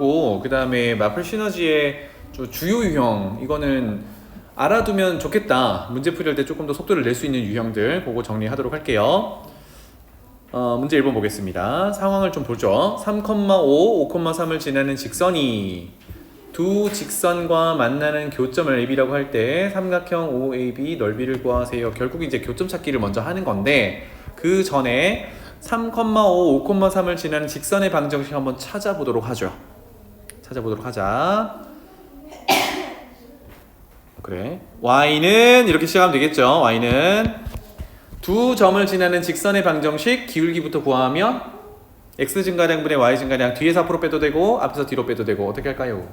그 다음에 마플 시너지의 주요 유형, 이거는 알아두면 좋겠다. 문제 풀이할 때 조금 더 속도를 낼 수 있는 유형들, 그거 정리하도록 할게요. 문제 1번 보겠습니다. 상황을 좀 보죠. 3,5, 5,3을 지나는 직선이 두 직선과 만나는 교점을 AB라고 할 때 삼각형 OAB 넓이를 구하세요. 결국 이제 교점 찾기를 먼저 하는 건데, 그 전에 3,5, 5,3을 지나는 직선의 방정식 한번 찾아보도록 하죠. 찾아보도록 하자. 그래. y는 이렇게 시작하면 되겠죠. y는 두 점을 지나는 직선의 방정식 기울기부터 구하면 x 증가량분의 y 증가량 뒤에서 앞으로 빼도 되고 앞에서 뒤로 빼도 되고 어떻게 할까요?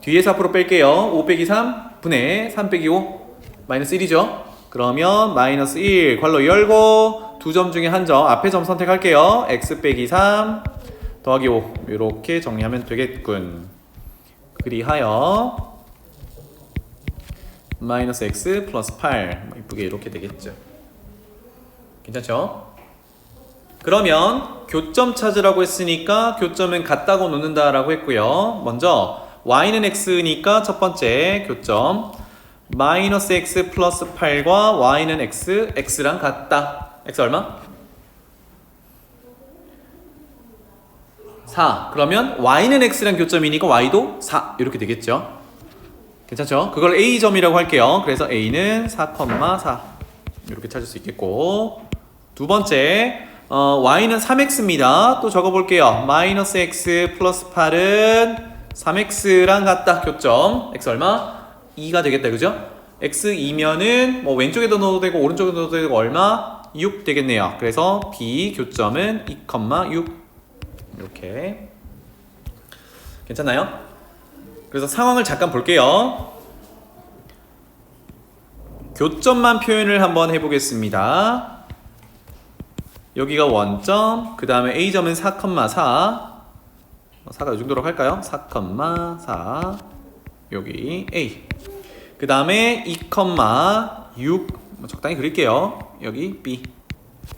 뒤에서 앞으로 뺄게요. 5 빼기 3 분의 3 빼기 5 마이너스 1이죠. 그러면 마이너스 1 괄호 열고 두 점 중에 한 점 앞에 점 선택할게요. x 빼기 3 더하기 5 이렇게 정리하면 되겠군. 그리하여 마이너스 x 플러스 8 이쁘게 이렇게 되겠죠. 괜찮죠? 그러면 교점 찾으라고 했으니까 교점은 같다고 놓는다라고 했고요. 먼저 y는 x니까 첫 번째 교점 마이너스 x 플러스 8과 y는 x랑 같다. x 얼마? 4. 그러면 y는 x랑 교점이니까 y도 4 이렇게 되겠죠. 괜찮죠? 그걸 a점이라고 할게요. 그래서 a는 4,4 이렇게 찾을 수 있겠고, 두 번째 y는 3x입니다. 또 적어볼게요. 마이너스 x 플러스 8은 3x랑 같다. 교점 x 얼마? 2가 되겠다. 그죠? x 2면은 뭐 왼쪽에도 넣어도 되고 오른쪽에도 넣어도 되고 얼마? 6 되겠네요. 그래서 b 교점은 2,6 이렇게. 괜찮나요? 그래서 상황을 잠깐 볼게요. 교점만 표현을 한번 해보겠습니다. 여기가 원점, 그 다음에 A점은 4,4 4가 이 정도로 할까요? 4,4 여기 A, 그 다음에 2,6 적당히 그릴게요. 여기 B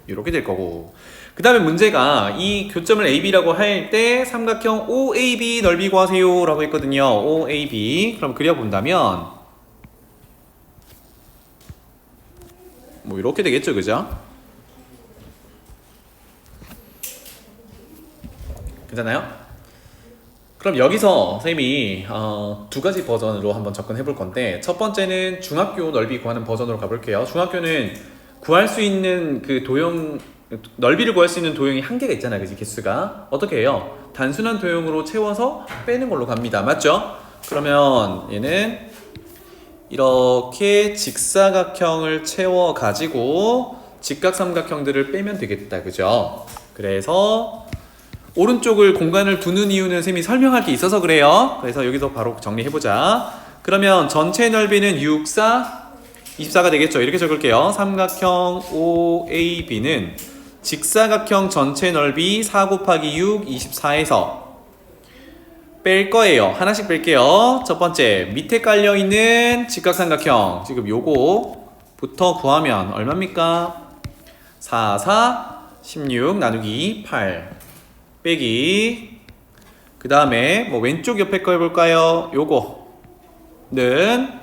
이렇게 될 거고, 그 다음에 문제가 이 교점을 AB라고 할 때 삼각형 OAB 넓이 구하세요 라고 했거든요. OAB 그럼 그려본다면 뭐 이렇게 되겠죠. 그죠? 괜찮나요? 그럼 여기서 선생님이 두 가지 버전으로 한번 접근해 볼 건데, 첫 번째는 중학교 넓이 구하는 버전으로 가볼게요. 중학교는 구할 수 있는 그 도형, 넓이를 구할 수 있는 도형이 한계가 있잖아요. 그치? 개수가. 어떻게 해요? 단순한 도형으로 채워서 빼는 걸로 갑니다. 맞죠? 그러면 얘는 이렇게 직사각형을 채워 가지고 직각삼각형들을 빼면 되겠다. 그죠? 그래서 오른쪽을 공간을 두는 이유는 쌤이 설명할 게 있어서 그래요. 그래서 여기서 바로 정리해보자. 그러면 전체 넓이는 6, 4, 24가 되겠죠. 이렇게 적을게요. 삼각형 OAB는 직사각형 전체 넓이 4 곱하기 6, 24에서 뺄 거예요. 하나씩 뺄게요. 첫 번째, 밑에 깔려있는 직각삼각형, 지금 요거부터 구하면 얼마입니까? 4, 4, 16 나누기 8 빼기, 그 다음에 뭐 왼쪽 옆에 거 해볼까요? 요거는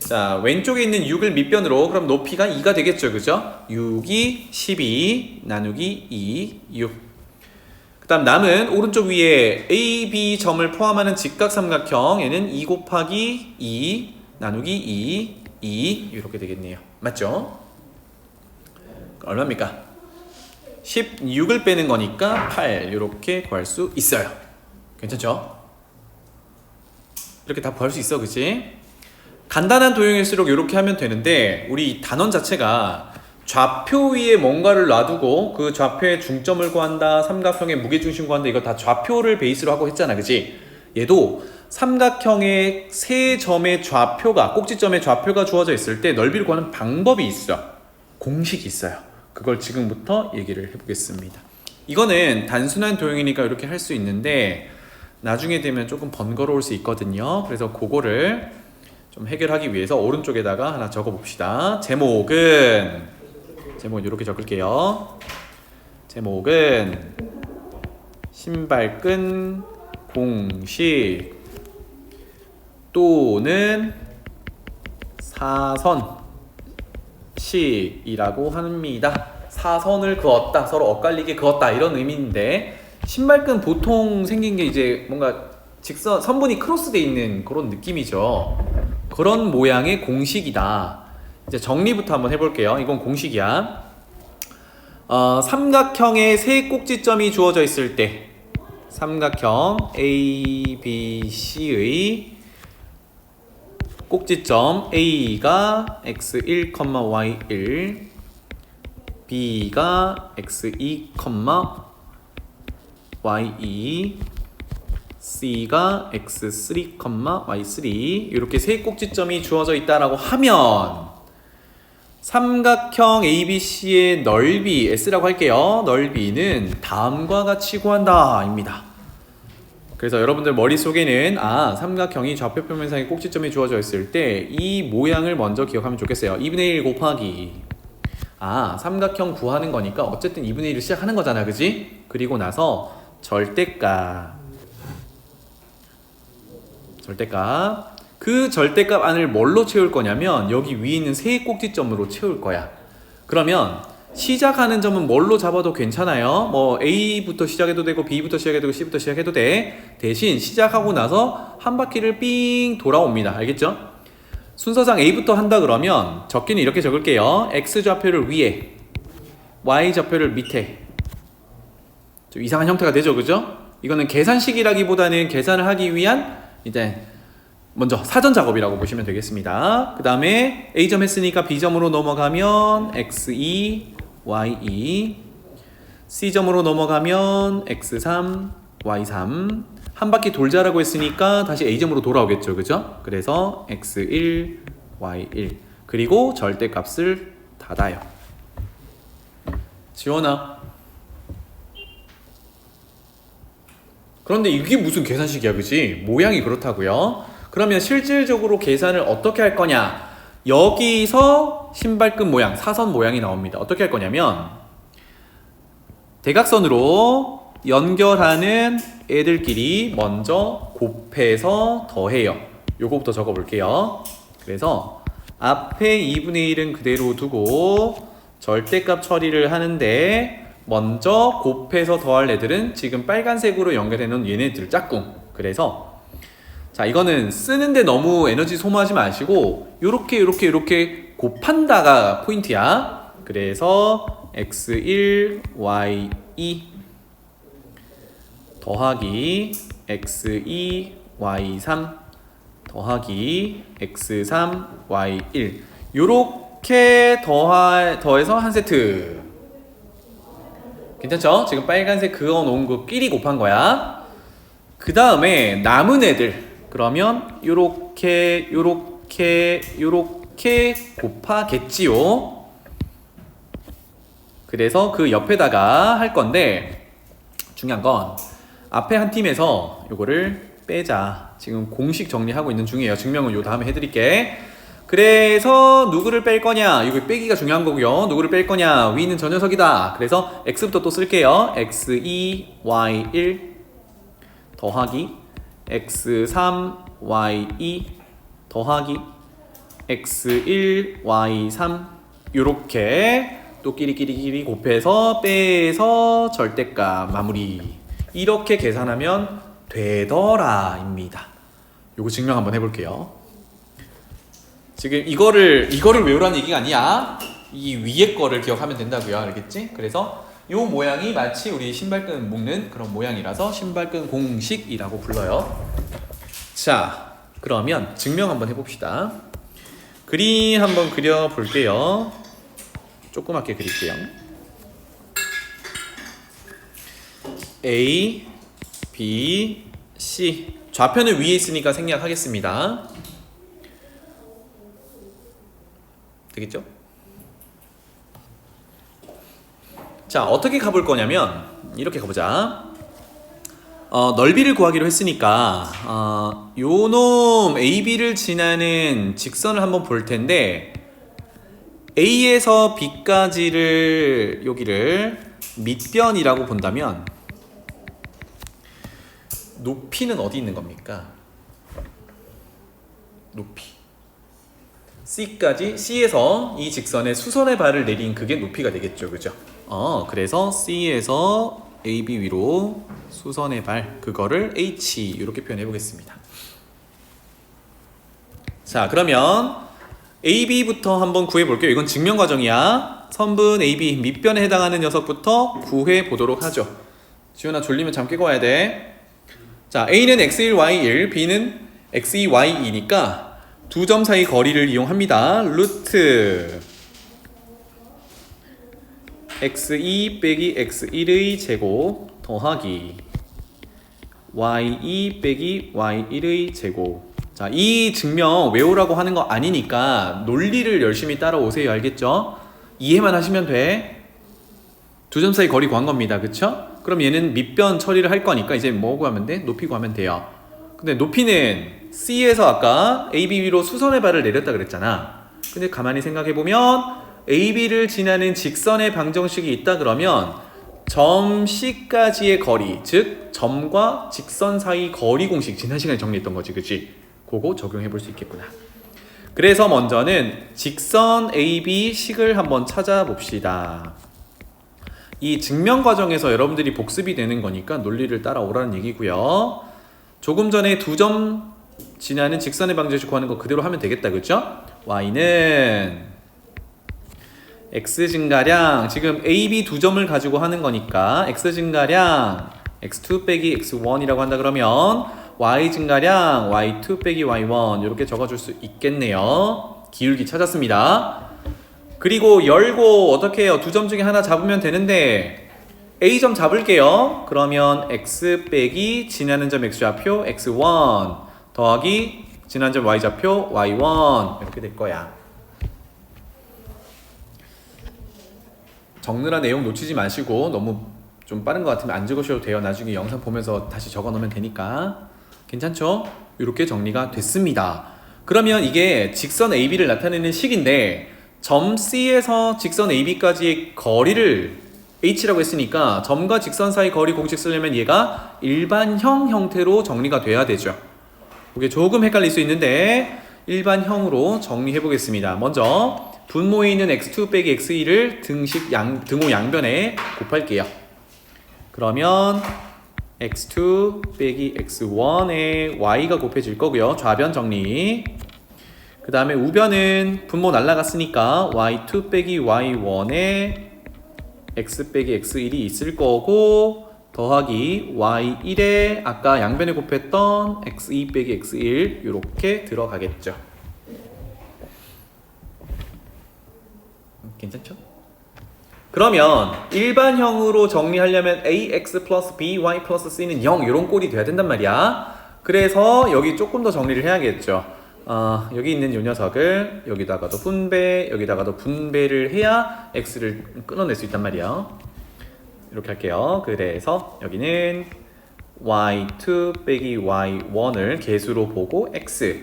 자, 왼쪽에 있는 6을 밑변으로, 그럼 높이가 2가 되겠죠. 그죠? 6이 12 나누기 2, 6. 그 다음 남은 오른쪽 위에 A, B 점을 포함하는 직각삼각형, 얘는 2 곱하기 2 나누기 2, 2 이렇게 되겠네요. 맞죠? 얼마입니까? 16을 빼는 거니까 8 이렇게 구할 수 있어요. 괜찮죠? 이렇게 다 구할 수 있어. 그치? 간단한 도형일수록 이렇게 하면 되는데, 우리 단원 자체가 좌표 위에 뭔가를 놔두고 그 좌표의 중점을 구한다, 삼각형의 무게중심 구한다, 이거 다 좌표를 베이스로 하고 했잖아. 그치? 얘도 삼각형의 세 점의 좌표가, 꼭지점의 좌표가 주어져 있을 때 넓이를 구하는 방법이 있어. 공식이 있어요. 그걸 지금부터 얘기를 해보겠습니다. 이거는 단순한 도형이니까 이렇게 할 수 있는데 나중에 되면 조금 번거로울 수 있거든요. 그래서 그거를 좀 해결하기 위해서 오른쪽에다가 하나 적어 봅시다. 제목은 이렇게 적을게요. 제목은 신발끈 공식 또는 사선식이라고 합니다. 사선을 그었다, 서로 엇갈리게 그었다 이런 의미인데, 신발끈 보통 생긴 게 이제 뭔가 직선 선분이 크로스돼 있는 그런 느낌이죠. 그런 모양의 공식이다. 이제 정리부터 한번 해볼게요. 이건 공식이야. 삼각형에 세 꼭지점이 주어져 있을 때, 삼각형 A, B, C의 꼭지점 A가 x1, y1, B가 x2, y2, C가 x3, y3 이렇게 세 꼭지점이 주어져 있다라고 하면 삼각형 ABC의 넓이 S라고 할게요. 넓이는 다음과 같이 구한다 입니다. 그래서 여러분들 머릿속에는 삼각형이 좌표 평면상에 꼭지점이 주어져 있을 때 이 모양을 먼저 기억하면 좋겠어요. 2분의 1 곱하기 삼각형 구하는 거니까 어쨌든 2분의 1을 시작하는 거잖아, 그지? 그리고 나서 절대값 그 절대값 안을 뭘로 채울 거냐면 여기 위에 있는 세 꼭지점으로 채울 거야. 그러면 시작하는 점은 뭘로 잡아도 괜찮아요. 뭐 A부터 시작해도 되고 B부터 시작해도 되고 C부터 시작해도 돼. 대신 시작하고 나서 한 바퀴를 삥 돌아옵니다. 알겠죠? 순서상 A부터 한다 그러면 적기는 이렇게 적을게요. X좌표를 위에, Y좌표를 밑에. 좀 이상한 형태가 되죠, 그죠? 이거는 계산식이라기보다는 계산을 하기 위한 이제 먼저 사전 작업이라고 보시면 되겠습니다. 그 다음에 A점 했으니까 B점으로 넘어가면 X2, Y2, C점으로 넘어가면 X3, Y3. 한 바퀴 돌자라고 했으니까 다시 A점으로 돌아오겠죠, 그죠? 그래서 X1, Y1 그리고 절대값을 닫아요. 지원아, 그런데 이게 무슨 계산식이야, 그지? 모양이 그렇다고요. 그러면 실질적으로 계산을 어떻게 할 거냐? 여기서 신발끈 모양, 사선 모양이 나옵니다. 어떻게 할 거냐면 대각선으로 연결하는 애들끼리 먼저 곱해서 더해요. 요거부터 적어볼게요. 그래서 앞에 2분의 1은 그대로 두고 절대값 처리를 하는데 먼저 곱해서 더할 애들은 지금 빨간색으로 연결해 놓은 얘네들 짝꿍. 그래서 자, 이거는 쓰는데 너무 에너지 소모하지 마시고 요렇게 곱한다가 포인트야. 그래서 x1, y2 더하기 x2, y3 더하기 x3, y1 요렇게 더해서 한 세트. 괜찮죠? 지금 빨간색 그어 놓은 거 끼리 곱한 거야. 그 다음에 남은 애들 그러면 요렇게 곱하겠지요. 그래서 그 옆에다가 할 건데 중요한 건 앞에 한 팀에서 요거를 빼자. 지금 공식 정리하고 있는 중이에요. 증명은 요 다음에 해드릴게. 그래서 누구를 뺄 거냐, 이거 빼기가 중요한 거고요. 누구를 뺄 거냐, 위는 저 녀석이다. 그래서 x부터 또 쓸게요. x2, y1 더하기 x3, y2 더하기 x1, y3 요렇게 또 끼리끼리 곱해서 빼서 절대값 마무리. 이렇게 계산하면 되더라 입니다. 요거 증명 한번 해볼게요. 지금 이거를 외우라는 얘기가 아니야. 이 위에 거를 기억하면 된다고요. 알겠지? 그래서 요 모양이 마치 우리 신발끈 묶는 그런 모양이라서 신발끈 공식이라고 불러요. 자, 그러면 증명 한번 해봅시다. 그림 한번 그려볼게요. 조그맣게 그릴게요. A, B, C. 좌표는 위에 있으니까 생략하겠습니다. 되겠죠? 자, 어떻게 가볼 거냐면 이렇게 가보자. 넓이를 구하기로 했으니까 요놈 AB를 지나는 직선을 한번 볼 텐데 A에서 B까지를 여기를 밑변이라고 본다면 높이는 어디 있는 겁니까? 높이. C에서 이 직선에 수선의 발을 내린 그게 높이가 되겠죠. 그죠? 그래서 C에서 AB 위로 수선의 발, 그거를 H 이렇게 표현해 보겠습니다. 자, 그러면 AB부터 한번 구해 볼게요. 이건 증명 과정이야. 선분 AB 밑변에 해당하는 녀석부터 구해 보도록 하죠. 지훈아 졸리면 잠 깨고 와야 돼. 자, A는 X1, Y1, B는 X2, Y2니까 두 점 사이 거리를 이용합니다. 루트 X2 빼기 X1의 제곱 더하기 Y2 빼기 Y1의 제곱. 자, 이 증명 외우라고 하는 거 아니니까 논리를 열심히 따라오세요. 알겠죠? 이해만 하시면 돼. 두 점 사이 거리 구한 겁니다. 그쵸? 그럼 얘는 밑변 처리를 할 거니까 이제 뭐 구하면 돼? 높이 구하면 돼요. 근데 높이는 C에서 아까 AB 위로 수선의 발을 내렸다 그랬잖아. 근데 가만히 생각해보면 AB를 지나는 직선의 방정식이 있다 그러면 점 C까지의 거리, 즉 점과 직선 사이 거리 공식 지난 시간에 정리했던 거지, 그치? 그거 적용해 볼 수 있겠구나. 그래서 먼저는 직선 AB 식을 한번 찾아봅시다. 이 증명 과정에서 여러분들이 복습이 되는 거니까 논리를 따라오라는 얘기고요. 조금 전에 두 점 지나는 직선의 방정식 구하는 거 그대로 하면 되겠다, 그렇죠? Y는 X 증가량, 지금 AB 두 점을 가지고 하는 거니까 X 증가량 X2 빼기 X1이라고 한다 그러면 Y 증가량 Y2 빼기 Y1 이렇게 적어줄 수 있겠네요. 기울기 찾았습니다. 그리고 열고 어떻게 해요? 두 점 중에 하나 잡으면 되는데 A점 잡을게요. 그러면 X 빼기 지나는 점 X좌표 X1 더하기 지나는 점 Y좌표 Y1 이렇게 될 거야. 적느라 내용 놓치지 마시고 너무 좀 빠른 것 같으면 안 적으셔도 돼요. 나중에 영상 보면서 다시 적어 놓으면 되니까. 괜찮죠? 이렇게 정리가 됐습니다. 그러면 이게 직선 AB를 나타내는 식인데 점 C에서 직선 AB까지의 거리를 H라고 했으니까 점과 직선 사이 거리 공식 쓰려면 얘가 일반형 형태로 정리가 돼야 되죠. 이게 조금 헷갈릴 수 있는데 일반형으로 정리해 보겠습니다. 먼저 분모에 있는 X2 빼기 X2를 등호 양변에 곱할게요. 그러면 X2 빼기 X1에 Y가 곱해질 거고요. 좌변 정리. 그 다음에 우변은 분모 날라갔으니까 Y2 빼기 Y1에 X 빼기 X1이 있을 거고 더하기 Y1에 아까 양변에 곱했던 X2 빼기 X1 이렇게 들어가겠죠. 괜찮죠? 그러면 일반형으로 정리하려면 AX 플러스 BY 플러스 C는 0 이런 꼴이 돼야 된단 말이야. 그래서 여기 조금 더 정리를 해야겠죠. 여기 있는 이 녀석을 여기다가도 분배, 여기다가도 분배를 해야 X를 끊어낼 수 있단 말이야. 이렇게 할게요. 그래서 여기는 Y2 빼기 Y1을 개수로 보고 X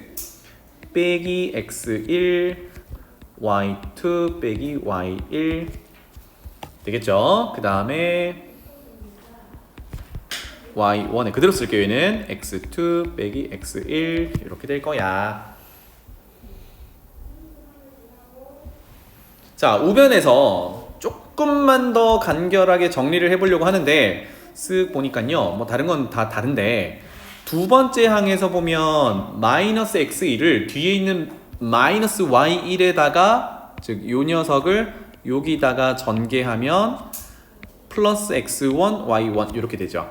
빼기 X1 Y2 빼기 Y1 되겠죠? 그 다음에 Y1에 그대로 쓸게요. 얘는 X2 빼기 X1 이렇게 될 거야. 자, 우변에서 조금만 더 간결하게 정리를 해보려고 하는데 쓱 보니까요, 뭐 다른 건 다 다른데 두 번째 항에서 보면 마이너스 X1을 뒤에 있는 마이너스 Y1에다가 즉 요 녀석을 여기다가 전개하면 플러스 X1, Y1 이렇게 되죠.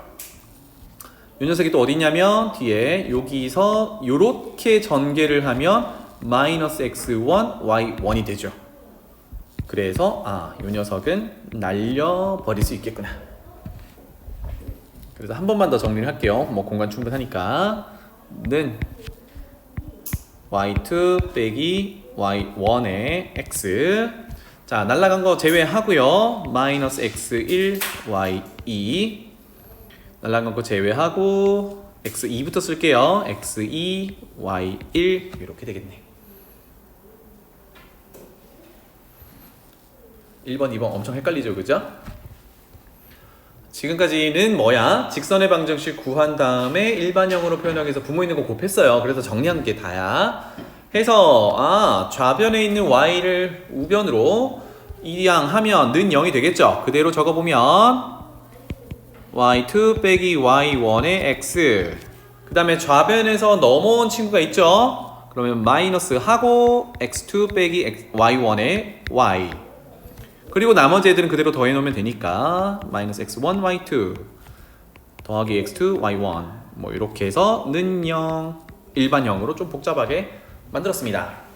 이 녀석이 또 어디 있냐면 뒤에 여기서 요렇게 전개를 하면 마이너스 X1, Y1이 되죠. 그래서 이 녀석은 날려버릴 수 있겠구나. 그래서 한 번만 더 정리를 할게요. 뭐 공간 충분하니까 는 Y2 빼기 Y1의 X. 자, 날라간 거 제외하고요. 마이너스 X1, Y2 날라간 거 제외하고 X2부터 쓸게요. X2, Y1 이렇게 되겠네. 1번, 2번 엄청 헷갈리죠, 그죠? 지금까지는 뭐야? 직선의 방정식 구한 다음에 일반형으로 표현하기 위해서 부모 있는 거 곱했어요. 그래서 정리한 게 다야. 해서 좌변에 있는 y를 우변으로 이항하면 는 0이 되겠죠. 그대로 적어보면 y2 빼기 y1의 x, 그 다음에 좌변에서 넘어온 친구가 있죠. 그러면 마이너스 하고 x2 빼기 y1의 y, 그리고 나머지 애들은 그대로 더해 놓으면 되니까 마이너스 x1 y2 더하기 x2 y1 뭐 이렇게 해서 는 0 일반형으로 좀 복잡하게 만들었습니다.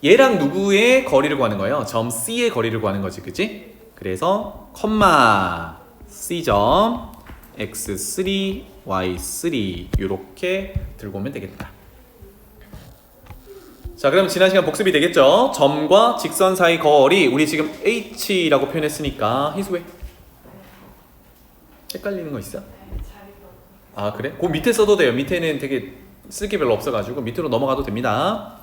얘랑 누구의 거리를 구하는 거예요? 점 C의 거리를 구하는 거지, 그치? 그래서 컴마 C점 x3 y3 이렇게 들고 오면 되겠다. 자, 그럼 지난 시간 복습이 되겠죠? 점과 직선 사이 거리, 우리 지금 h라고 표현했으니까 희수해. 헷갈리는 거 있어? 아, 그래? 그 밑에 써도 돼요. 밑에는 되게 쓸 게 별로 없어가지고 밑으로 넘어가도 됩니다.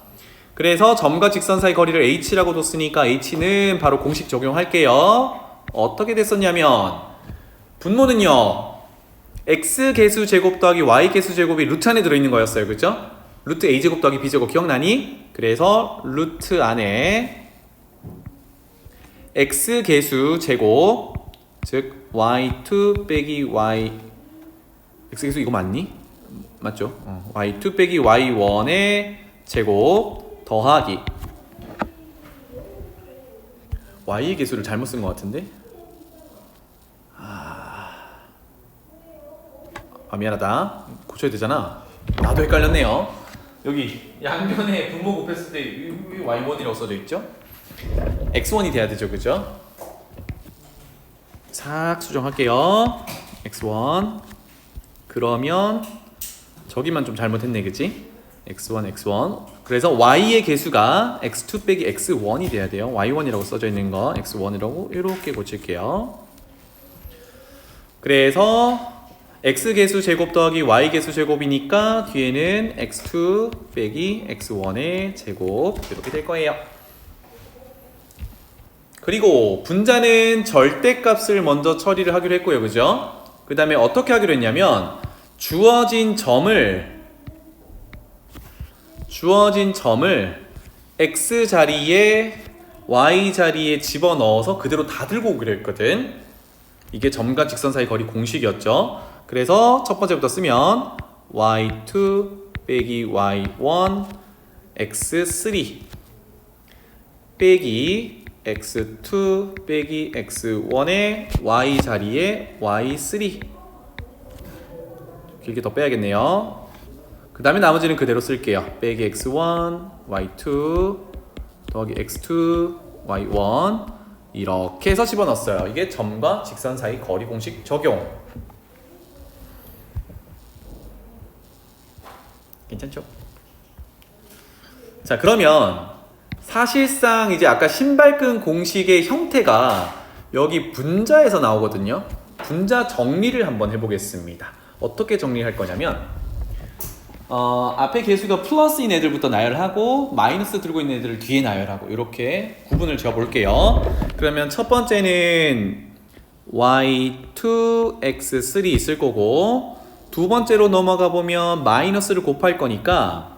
그래서 점과 직선 사이 거리를 h라고 뒀으니까 h는 바로 공식 적용할게요. 어떻게 됐었냐면 분모는요, x 개수 제곱 더하기 y 개수 제곱이 루트 안에 들어있는 거였어요. 그죠? 루트 a제곱 더하기 b제곱 기억나니? 그래서 루트 안에 x 개수 제곱, 즉 y2 빼기 y, x 개수 이거 맞니? 맞죠? y2 빼기 y1의 제곱 더하기 y의 개수를 잘못 쓴 것 같은데? 미안하다. 고쳐야 되잖아. 나도 헷갈렸네요. 여기 양변에 분모 곱했을 때 y1이라고 써져 있죠? x1이 돼야 되죠, 그죠? 싹 수정할게요. x1. 그러면 저기만 좀 잘못했네, 그치? x1. 그래서 y의 개수가 x2 빼기 x1이 돼야 돼요. y1이라고 써져 있는 거 x1이라고 이렇게 고칠게요. 그래서 x 개수 제곱 더하기 y 개수 제곱이니까 뒤에는 x2 빼기 x1의 제곱 이렇게 될 거예요. 그리고 분자는 절대값을 먼저 처리를 하기로 했고요, 그죠? 그 다음에 어떻게 하기로 했냐면 주어진 점을 x 자리에 y 자리에 집어넣어서 그대로 다 들고 오기로 했거든. 이게 점과 직선 사이 거리 공식이었죠. 그래서 첫 번째부터 쓰면 y2 빼기 y1 x3 빼기 x2 빼기 x1의 y 자리에 y3 길게 더 빼야겠네요. 그 다음에 나머지는 그대로 쓸게요. 빼기 x1 y2 더하기 x2 y1 이렇게 해서 집어넣었어요. 이게 점과 직선 사이 거리 공식 적용. 괜찮죠? 자, 그러면 사실상 이제 아까 신발끈 공식의 형태가 여기 분자에서 나오거든요. 분자 정리를 한번 해보겠습니다. 어떻게 정리할 거냐면 앞에 개수가 플러스인 애들부터 나열하고 마이너스 들고 있는 애들을 뒤에 나열하고 이렇게 구분을 지어 볼게요. 그러면 첫 번째는 y2 x3 있을 거고, 두 번째로 넘어가 보면 마이너스를 곱할 거니까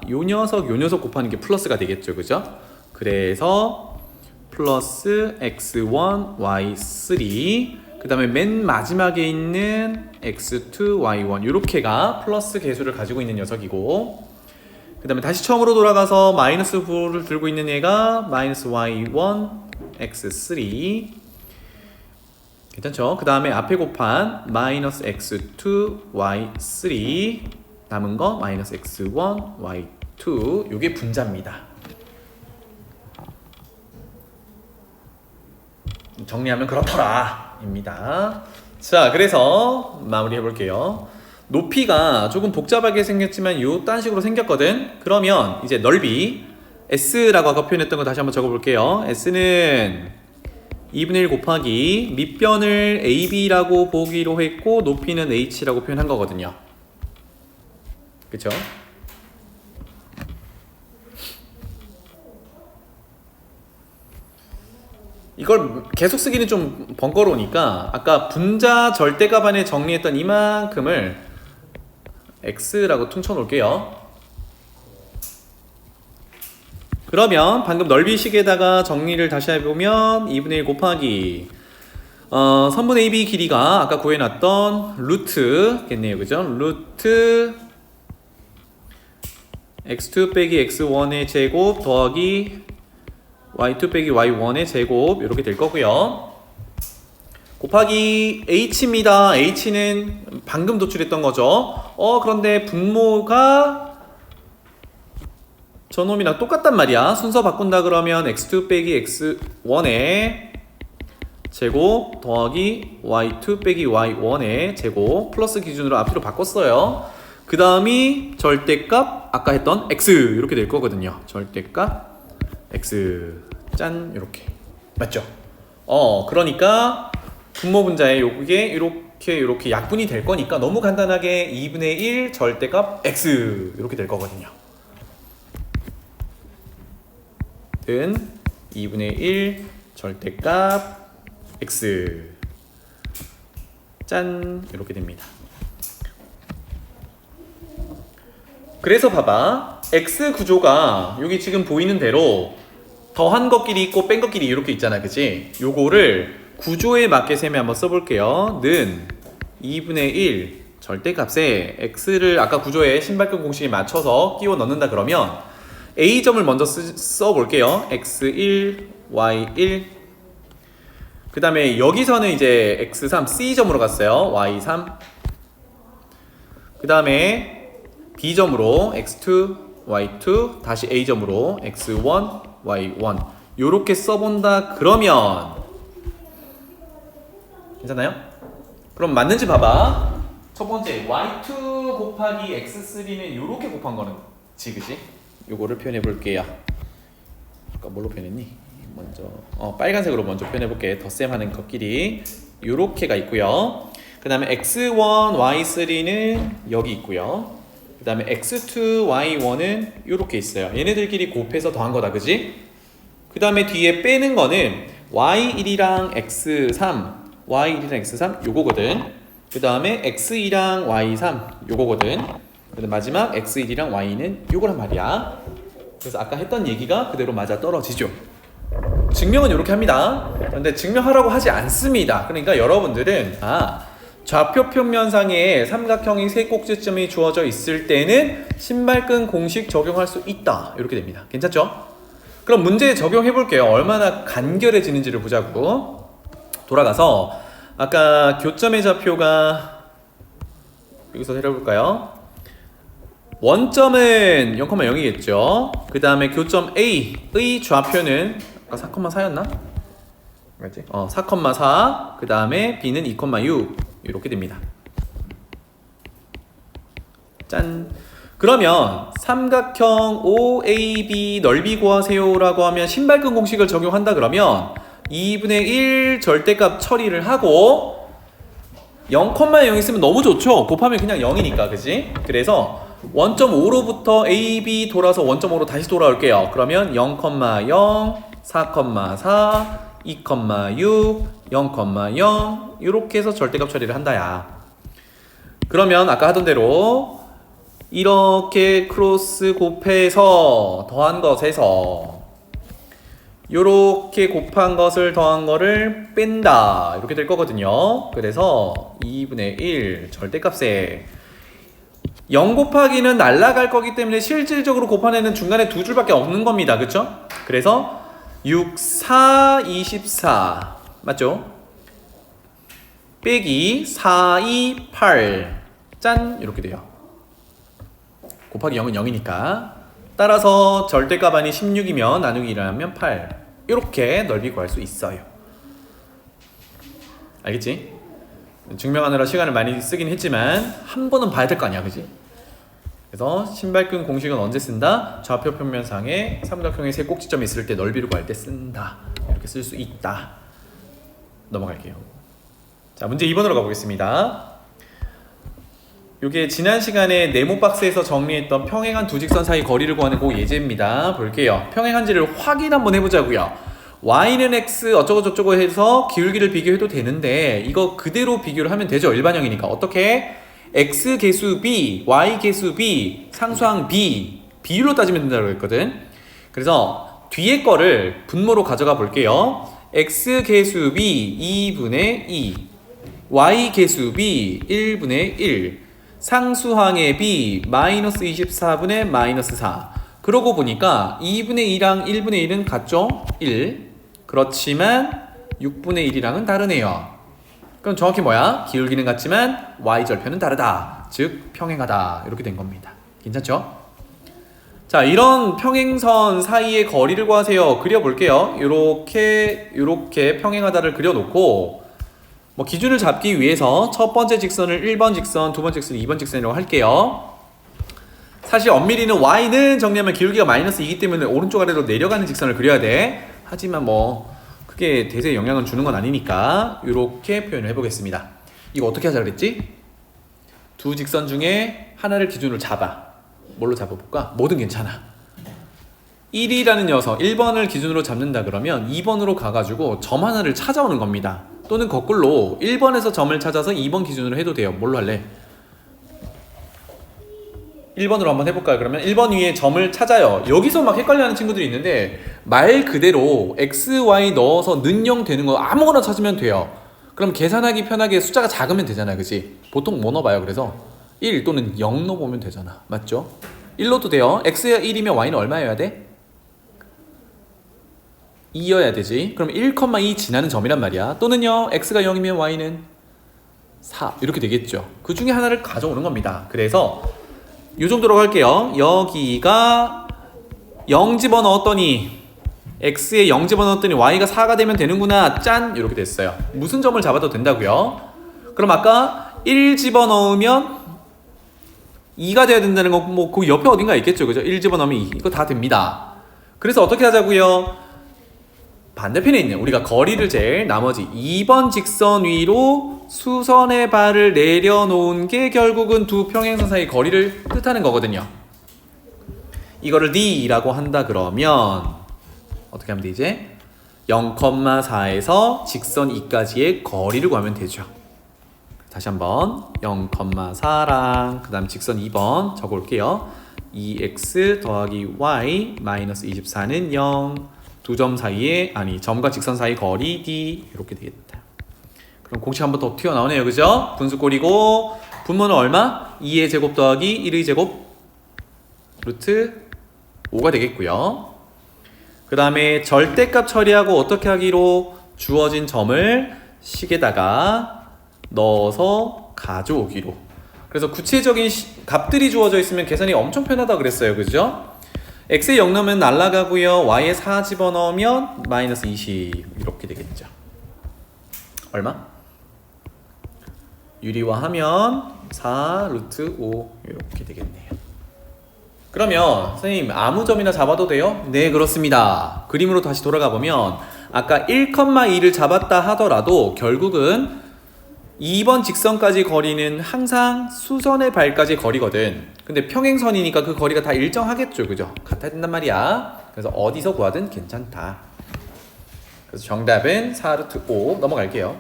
요 녀석 곱하는 게 플러스가 되겠죠, 그죠? 그래서 플러스 x1 y3, 그 다음에 맨 마지막에 있는 x2 y1 이렇게가 플러스 개수를 가지고 있는 녀석이고, 그 다음에 다시 처음으로 돌아가서 마이너스 9를 들고 있는 애가 마이너스 y1 x3. 괜찮죠? 그 다음에 앞에 곱한 마이너스 x2 y3, 남은 거 마이너스 x1 y2. 이게 분자입니다. 정리하면 그렇더라 입니다. 자, 그래서 마무리 해볼게요. 높이가 조금 복잡하게 생겼지만 요딴 식으로 생겼거든. 그러면 이제 넓이 S라고 아까 표현했던 거 다시 한번 적어볼게요. S는 2분의 1 곱하기 밑변을 AB라고 보기로 했고 높이는 H라고 표현한 거거든요. 그쵸? 이걸 계속 쓰기는 좀 번거로우니까 아까 분자 절대값 안에 정리했던 이만큼을 x라고 퉁쳐 놓을게요. 그러면 방금 넓이식에다가 정리를 다시 해보면 2분의 1 곱하기 선분 AB 길이가 아까 구해놨던 루트겠네요. 그죠? 루트 x2 빼기 x1의 제곱 더하기 y2 빼기 y1의 제곱 이렇게 될 거고요. 곱하기 h입니다. h는 방금 도출했던 거죠. 그런데 분모가 저놈이랑 똑같단 말이야. 순서 바꾼다 그러면 x2 빼기 x1의 제곱 더하기 y2 빼기 y1의 제곱 플러스 기준으로 앞뒤로 바꿨어요. 그 다음이 절대값 아까 했던 x 이렇게 될 거거든요. 절대값 x 짠 이렇게 맞죠? 그러니까 분모 분자에 요게 이렇게 약분이 될 거니까 너무 간단하게 2분의 1 절대값 x 이렇게 될 거거든요. 은 2분의 1 절대값 x 짠 이렇게 됩니다. 그래서 봐봐 x 구조가 여기 지금 보이는 대로 더한 것끼리 있고 뺀 것끼리 이렇게 있잖아, 그치? 요거를 구조에 맞게 셈에 한번 써볼게요. 는 2분의 1 절대값에 x를 아까 구조에 신발끈 공식에 맞춰서 끼워 넣는다 그러면 a점을 먼저 써볼게요. x1, y1 그 다음에 여기서는 이제 x3, c점으로 갔어요. y3 그 다음에 b점으로 x2, y2 다시 a점으로 x1, y1 요렇게 써본다 그러면 괜찮나요? 그럼 맞는지 봐봐. 첫 번째 y2 곱하기 x3는 요렇게 곱한 거는 그치? 요거를 표현해 볼게요. 아까 뭘로 표현했니? 먼저 빨간색으로 먼저 표현해 볼게. 덧셈 하는 것끼리 요렇게가 있고요. 그 다음에 x1, y3는 여기 있고요. 그 다음에 x2, y1은 요렇게 있어요. 얘네들끼리 곱해서 더한 거다, 그지? 그 다음에 뒤에 빼는 거는 y1이랑 x3, y1이랑 x3 요거거든. 그 다음에 x2랑 y3 요거거든. 그 다음 마지막 x1이랑 y는 요거란 말이야. 그래서 아까 했던 얘기가 그대로 맞아 떨어지죠. 증명은 이렇게 합니다. 그런데 증명하라고 하지 않습니다. 그러니까 여러분들은 좌표 평면상에 삼각형의 세 꼭지점이 주어져 있을 때는 신발끈 공식 적용할 수 있다. 이렇게 됩니다. 괜찮죠? 그럼 문제 적용해 볼게요. 얼마나 간결해지는지를 보자고. 돌아가서 아까 교점의 좌표가 여기서 해볼까요? 원점은 0,0이겠죠. 그 다음에 교점 A의 좌표는 아까 4,4였나? 맞지? 4,4. 그 다음에 B는 2,6 이렇게 됩니다. 짠. 그러면 삼각형 OAB 넓이 구하세요라고 하면 신발끈 공식을 적용한다 그러면 2분의 1 절대값 처리를 하고 0,0 있으면 너무 좋죠. 곱하면 그냥 0이니까, 그지? 그래서 1.5로부터 AB 돌아서 1.5로 다시 돌아올게요. 그러면 0,0, 4,4, 2,6, 0,0 이렇게 해서 절대값 처리를 한다야. 그러면 아까 하던 대로 이렇게 크로스 곱해서 더한 것에서 요렇게 곱한 것을 더한 거를 뺀다 이렇게 될 거거든요. 그래서 2분의 1 절대값에 0 곱하기는 날라갈 거기 때문에 실질적으로 곱하내는 중간에 두 줄밖에 없는 겁니다. 그쵸? 그래서 6, 4, 24 맞죠? 빼기 4, 2, 8 짠 이렇게 돼요. 곱하기 0은 0이니까 따라서 절대값 안이 16이면 나누기 1하면 8 이렇게 넓이 구할 수 있어요. 알겠지? 증명하느라 시간을 많이 쓰긴 했지만 한 번은 봐야 될 거 아니야, 그지? 그래서 신발끈 공식은 언제 쓴다? 좌표 평면상에 삼각형의 세 꼭지점이 있을 때 넓이를 구할 때 쓴다. 이렇게 쓸 수 있다. 넘어갈게요. 자, 문제 2번으로 가보겠습니다. 이게 지난 시간에 네모 박스에서 정리했던 평행한 두 직선 사이 거리를 구하는 그 예제입니다. 볼게요. 평행한지를 확인 한번 해보자고요. y는 x 어쩌고 저쩌고 해서 기울기를 비교해도 되는데 이거 그대로 비교를 하면 되죠. 일반형이니까. 어떻게? x 계수 b, y 계수 b, 상수항 b 비율로 따지면 된다고 했거든. 그래서 뒤에 거를 분모로 가져가 볼게요. x 계수 b 2분의 2, y 계수 b 1분의 1, 상수항의 b 마이너스 24분의 마이너스 4. 그러고 보니까 2분의 2랑 1분의 1은 같죠? 1. 그렇지만 6분의 1이랑은 다르네요. 그럼 정확히 뭐야? 기울기는 같지만 y절편은 다르다. 즉 평행하다. 이렇게 된 겁니다. 괜찮죠? 자, 이런 평행선 사이의 거리를 구하세요. 그려볼게요. 요렇게 평행하다를 그려놓고 뭐 기준을 잡기 위해서 첫 번째 직선을 1번 직선, 두 번째 직선을 2번 직선이라고 할게요. 사실 엄밀히는 y는 정리하면 기울기가 마이너스 2이기 때문에 오른쪽 아래로 내려가는 직선을 그려야 돼. 하지만 뭐 크게 대세에 영향을 주는 건 아니니까 이렇게 표현을 해보겠습니다. 이거 어떻게 하자 그랬지? 두 직선 중에 하나를 기준으로 잡아. 뭘로 잡아볼까? 뭐든 괜찮아. 1이라는 녀석 1번을 기준으로 잡는다 그러면 2번으로 가가지고 점 하나를 찾아오는 겁니다. 또는 거꾸로 1번에서 점을 찾아서 2번 기준으로 해도 돼요. 뭘로 할래? 1번으로 한번 해볼까요? 그러면 1번 위에 점을 찾아요. 여기서 막 헷갈려하는 친구들이 있는데 말 그대로 x, y 넣어서 는영 되는 거 아무거나 찾으면 돼요. 그럼 계산하기 편하게 숫자가 작으면 되잖아요. 그치? 보통 뭐 넣어봐요. 그래서 1 또는 0 넣어보면 되잖아. 맞죠? 1 넣어도 돼요. x가 1이면 y는 얼마여야 돼? 2여야 되지. 그럼 1,2 지나는 점이란 말이야. 또는요 x가 0이면 y는 4 이렇게 되겠죠. 그 중에 하나를 가져오는 겁니다. 그래서 이 정도로 할게요. 여기가 0 집어넣었더니 x에 0 집어넣었더니 y가 4가 되면 되는구나. 짠! 이렇게 됐어요. 무슨 점을 잡아도 된다고요? 그럼 아까 1 집어넣으면 2가 돼야 된다는 거 뭐 그 옆에 어딘가 있겠죠. 그죠? 1 집어넣으면 2. 이거 다 됩니다. 그래서 어떻게 하자고요? 반대편에 있는 우리가 거리를 잴 나머지 2번 직선 위로 수선의 발을 내려놓은 게 결국은 두 평행선 사이 거리를 뜻하는 거거든요. 이거를 D라고 한다 그러면 어떻게 하면 되지? 0,4에서 직선 2까지의 거리를 구하면 되죠. 다시 한번 0,4랑 그 다음 직선 2번 적어볼게요. 2x 더하기 y 마이너스 24는 0. 두 점 사이에 점과 직선 사이 거리 D 이렇게 되겠다. 그럼 공식 한 번 더 튀어나오네요. 그죠? 분수꼴이고 분모는 얼마? 2의 제곱 더하기 1의 제곱 루트 5가 되겠고요. 그 다음에 절대값 처리하고 어떻게 하기로 주어진 점을 식에다가 넣어서 가져오기로. 그래서 구체적인 값들이 주어져 있으면 계산이 엄청 편하다 그랬어요. 그죠? x에 0 넣으면 날아가고요. y에 4 집어넣으면 마이너스 20 이렇게 되겠죠. 얼마? 유리화하면 4 루트 5 이렇게 되겠네요. 그러면 선생님 아무 점이나 잡아도 돼요? 네, 그렇습니다. 그림으로 다시 돌아가 보면 아까 1,2를 잡았다 하더라도 결국은 2번 직선까지 거리는 항상 수선의 발까지 거리거든. 근데 평행선이니까 그 거리가 다 일정하겠죠. 그죠? 같아야 된단 말이야. 그래서 어디서 구하든 괜찮다. 그래서 정답은 4루트 5 넘어갈게요.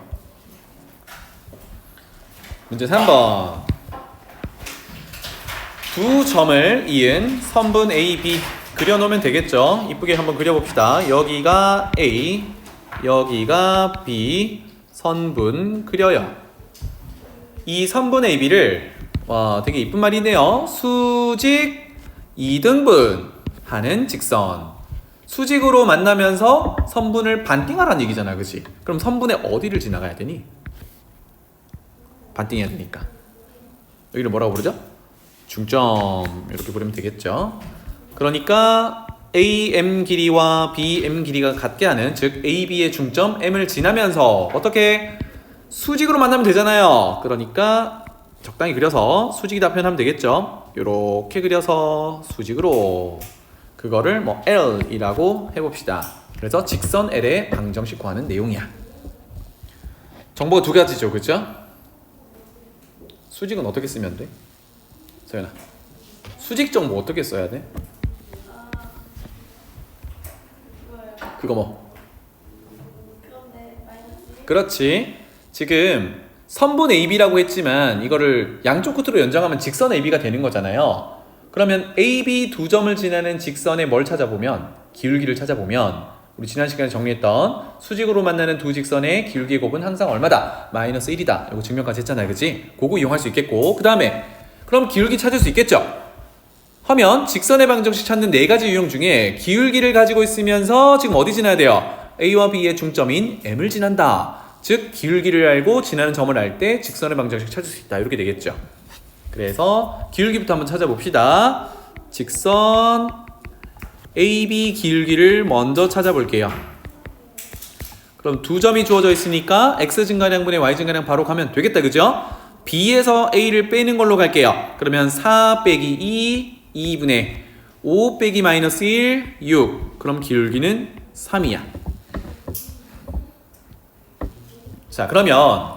문제 3번. 두 점을 이은 선분 A, B 그려놓으면 되겠죠. 이쁘게 한번 그려봅시다. 여기가 A, 여기가 B 선분 그려요. 이 선분 AB를 되게 이쁜 말이네요. 수직 2등분 하는 직선. 수직으로 만나면서 선분을 반띵하라는 얘기잖아. 그치? 그럼 선분의 어디를 지나가야 되니? 반띵해야 되니까. 여기를 뭐라고 부르죠? 중점. 이렇게 부르면 되겠죠. 그러니까 AM 길이와 BM 길이가 같게 하는, 즉 AB의 중점 M을 지나면서 어떻게 수직으로 만나면 되잖아요. 그러니까 적당히 그려서 수직이다 표현하면 되겠죠. 요렇게 그려서 수직으로 그거를 뭐 L이라고 해봅시다. 그래서 직선 L의 방정식 구하는 내용이야. 정보가 두 가지죠. 그죠? 수직은 어떻게 쓰면 돼? 서연아, 수직 정보 어떻게 써야 돼? 그거 뭐? 그렇지. 지금 선분 AB라고 했지만 이거를 양쪽 끝으로 연장하면 직선 AB가 되는 거잖아요. 그러면 AB 두 점을 지나는 직선에 뭘 찾아보면, 기울기를 찾아보면 우리 지난 시간에 정리했던 수직으로 만나는 두 직선의 기울기의 곱은 항상 얼마다? 마이너스 1이다. 이거 증명까지 했잖아요. 그치? 그거 이용할 수 있겠고, 그 다음에 그럼 기울기 찾을 수 있겠죠? 하면 직선의 방정식 찾는 네 가지 유형 중에 기울기를 가지고 있으면서 지금 어디 지나야 돼요? A와 B의 중점인 M을 지난다. 즉 기울기를 알고 지나는 점을 알 때 직선의 방정식 찾을 수 있다. 이렇게 되겠죠. 그래서 기울기부터 한번 찾아봅시다. 직선 AB 기울기를 먼저 찾아볼게요. 그럼 두 점이 주어져 있으니까 x 증가량분의 y 증가량 바로 가면 되겠다. 그죠? B에서 A를 빼는 걸로 갈게요. 그러면 4 빼기 2, 2분의 5 빼기 마이너스 1, 6. 그럼 기울기는 3이야. 자, 그러면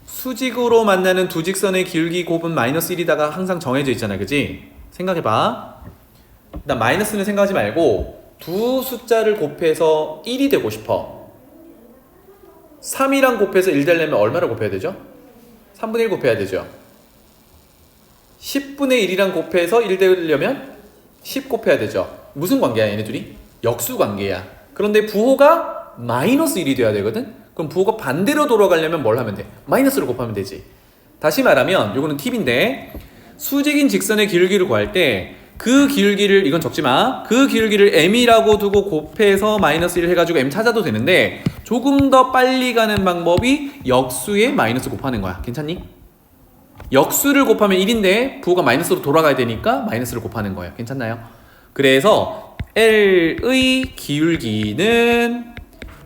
수직으로 만나는 두 직선의 기울기 곱은 마이너스 1이다가 항상 정해져 있잖아. 그지? 생각해봐. 일단 마이너스는 생각하지 말고 두 숫자를 곱해서 1이 되고 싶어. 3이랑 곱해서 1 되려면 얼마를 곱해야 되죠? 3분의 1 곱해야 되죠. 10분의 1이랑 곱해서 1 되려면 10 곱해야 되죠. 무슨 관계야 얘네 둘이? 역수 관계야. 그런데 부호가 마이너스 1이 돼야 되거든? 그럼 부호가 반대로 돌아가려면 뭘 하면 돼? 마이너스를 곱하면 되지. 다시 말하면 요거는 팁인데, 수직인 직선의 기울기를 구할 때 그 기울기를, 이건 적지마, 그 기울기를 m이라고 두고 곱해서 마이너스 1 해가지고 m 찾아도 되는데, 조금 더 빨리 가는 방법이 역수에 마이너스 곱하는 거야. 괜찮니? 역수를 곱하면 1인데 부호가 마이너스로 돌아가야 되니까 마이너스를 곱하는 거예요. 괜찮나요? 그래서 L의 기울기는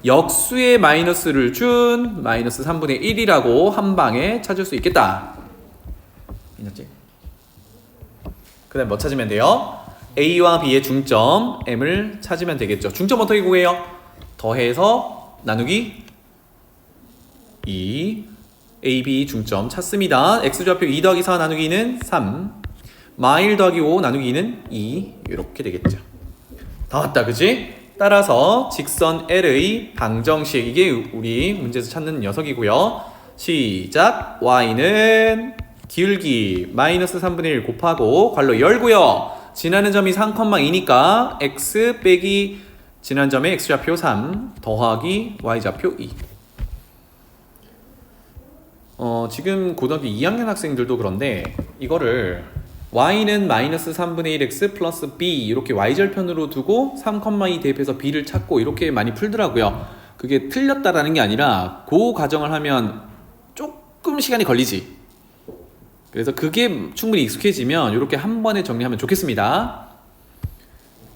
역수의 마이너스를 준 마이너스 3분의 1이라고 한 방에 찾을 수 있겠다. 괜찮지? 그 다음 뭐 찾으면 돼요? A와 B의 중점 M을 찾으면 되겠죠. 중점 어떻게 구해요? 더해서 나누기 2. AB 중점 찾습니다. X좌표 2 더하기 4 나누기는 3. 마1 더하기 5 나누기는 2. 이렇게 되겠죠. 다 왔다. 그치? 따라서 직선 L의 방정식, 이게 우리 문제에서 찾는 녀석이고요. 시작. Y는 기울기 마이너스 3분의 1 곱하고 괄호 열고요. 지나는 점이 3,2니까 X 빼기 지난 점의 X좌표 3 더하기 Y좌표 2. 지금 고등학교 2학년 학생들도 그런데 이거를 y는 마이너스 3분의 1x 플러스 b 이렇게 y절편으로 두고 3,2 대입해서 b를 찾고 이렇게 많이 풀더라고요. 그게 틀렸다라는 게 아니라 그 과정을 하면 조금 시간이 걸리지. 그래서 그게 충분히 익숙해지면 이렇게 한 번에 정리하면 좋겠습니다.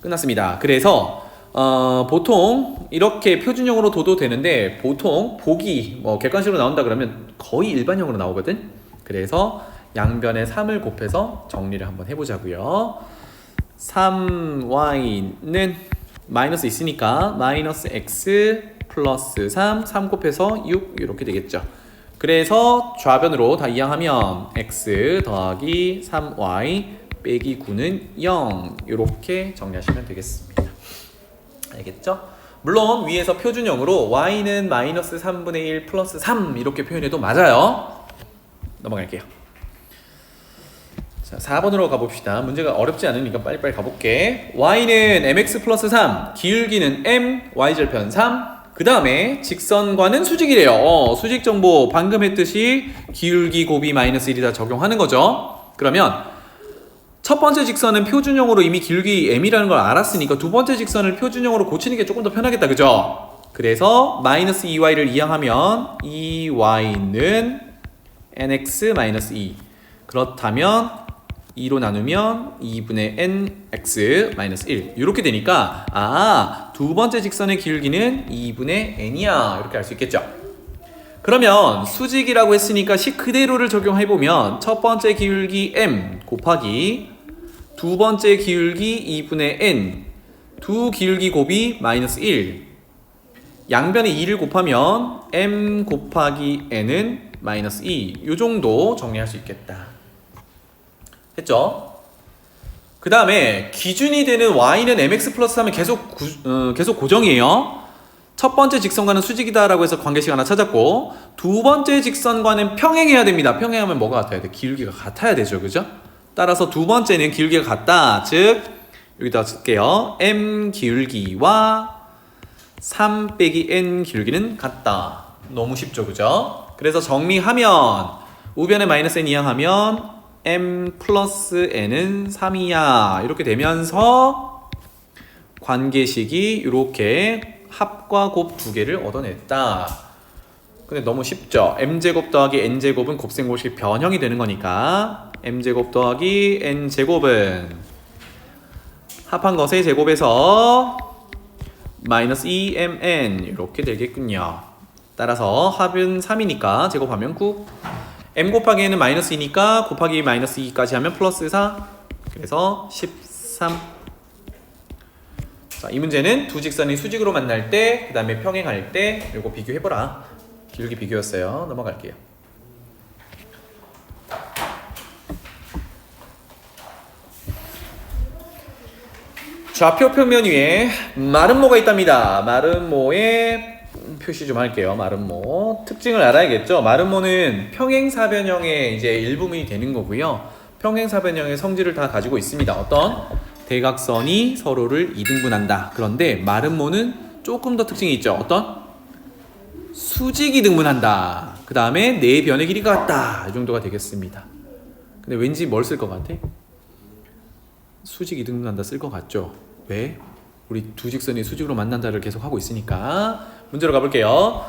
끝났습니다. 그래서 보통 이렇게 표준형으로 둬도 되는데, 보통 보기 객관식으로 나온다 그러면 거의 일반형으로 나오거든. 그래서 양변에 3을 곱해서 정리를 한번 해보자고요. 3y는 마이너스 있으니까 마이너스 x 플러스 3, 3 곱해서 6 이렇게 되겠죠. 그래서 좌변으로 다 이항하면 x 더하기 3y 빼기 9는 0 이렇게 정리하시면 되겠습니다. 알겠죠? 물론 위에서 표준형으로 y는 마이너스 3분의 1 플러스 3 이렇게 표현해도 맞아요. 넘어갈게요. 자, 4번으로 가봅시다. 문제가 어렵지 않으니까 빨리빨리 가볼게. y는 mx 플러스 3, 기울기는 m, y절편 3. 그 다음에 직선과는 수직이래요. 수직 정보 방금 했듯이 기울기 곱이 마이너스 1이다 적용하는 거죠. 그러면 첫 번째 직선은 표준형으로 이미 기울기 m이라는 걸 알았으니까 두 번째 직선을 표준형으로 고치는 게 조금 더 편하겠다. 그죠? 그래서 마이너스 2y를 이항하면 2y는 nx 마이너스 2. 그렇다면 2로 나누면 2분의 nx 마이너스 1 이렇게 되니까 두 번째 직선의 기울기는 2분의 n이야 이렇게 알 수 있겠죠. 그러면 수직이라고 했으니까 식 그대로를 적용해보면 첫 번째 기울기 m 곱하기 두 번째 기울기 2분의 n, 두 기울기 곱이 마이너스 1, 양변에 2를 곱하면 m 곱하기 n은 마이너스 2 이 정도 정리할 수 있겠다. 했죠? 그 다음에 기준이 되는 y는 mx 플러스 하면 계속 고정이에요. 첫 번째 직선과는 수직이다라고 해서 관계식 하나 찾았고, 두 번째 직선과는 평행해야 됩니다. 평행하면 뭐가 같아야 돼? 기울기가 같아야 되죠, 그죠? 따라서 두 번째는 기울기가 같다. 즉 여기다 쓸게요. m 기울기와 3 빼기 n 기울기는 같다. 너무 쉽죠, 그죠? 그래서 정리하면 우변에 마이너스 n 이항하면 m 플러스 n은 3이야. 이렇게 되면서 관계식이 이렇게 합과 곱 두 개를 얻어냈다. 근데 너무 쉽죠? m제곱 더하기 n제곱은 곱셈공식 변형이 되는 거니까 m제곱 더하기 n제곱은 합한 것의 제곱에서 마이너스 2mn 이렇게 되겠군요. 따라서 합은 3이니까 제곱하면 9, m 곱하기 n은 마이너스 2니까 곱하기 마이너스 2까지 하면 플러스 4, 그래서 13. 자, 이 문제는 두 직선이 수직으로 만날 때, 그 다음에 평행할 때 이거 비교해보라. 기울기 비교였어요. 넘어갈게요. 좌표 평면 위에 마름모가 있답니다. 마름모의 표시 좀 할게요. 마름모 특징을 알아야겠죠. 마름모는 평행사변형의 이제 일부분이 되는 거고요. 평행사변형의 성질을 다 가지고 있습니다. 어떤 대각선이 서로를 이등분한다. 그런데 마름모는 조금 더 특징이 있죠. 어떤 수직이 등분한다. 그 다음에 네 변의 길이가 같다. 이 정도가 되겠습니다. 근데 왠지 뭘 쓸 것 같아? 수직 이등분한다 쓸 것 같죠? 왜? 우리 두 직선이 수직으로 만난다를 계속 하고 있으니까. 문제로 가볼게요.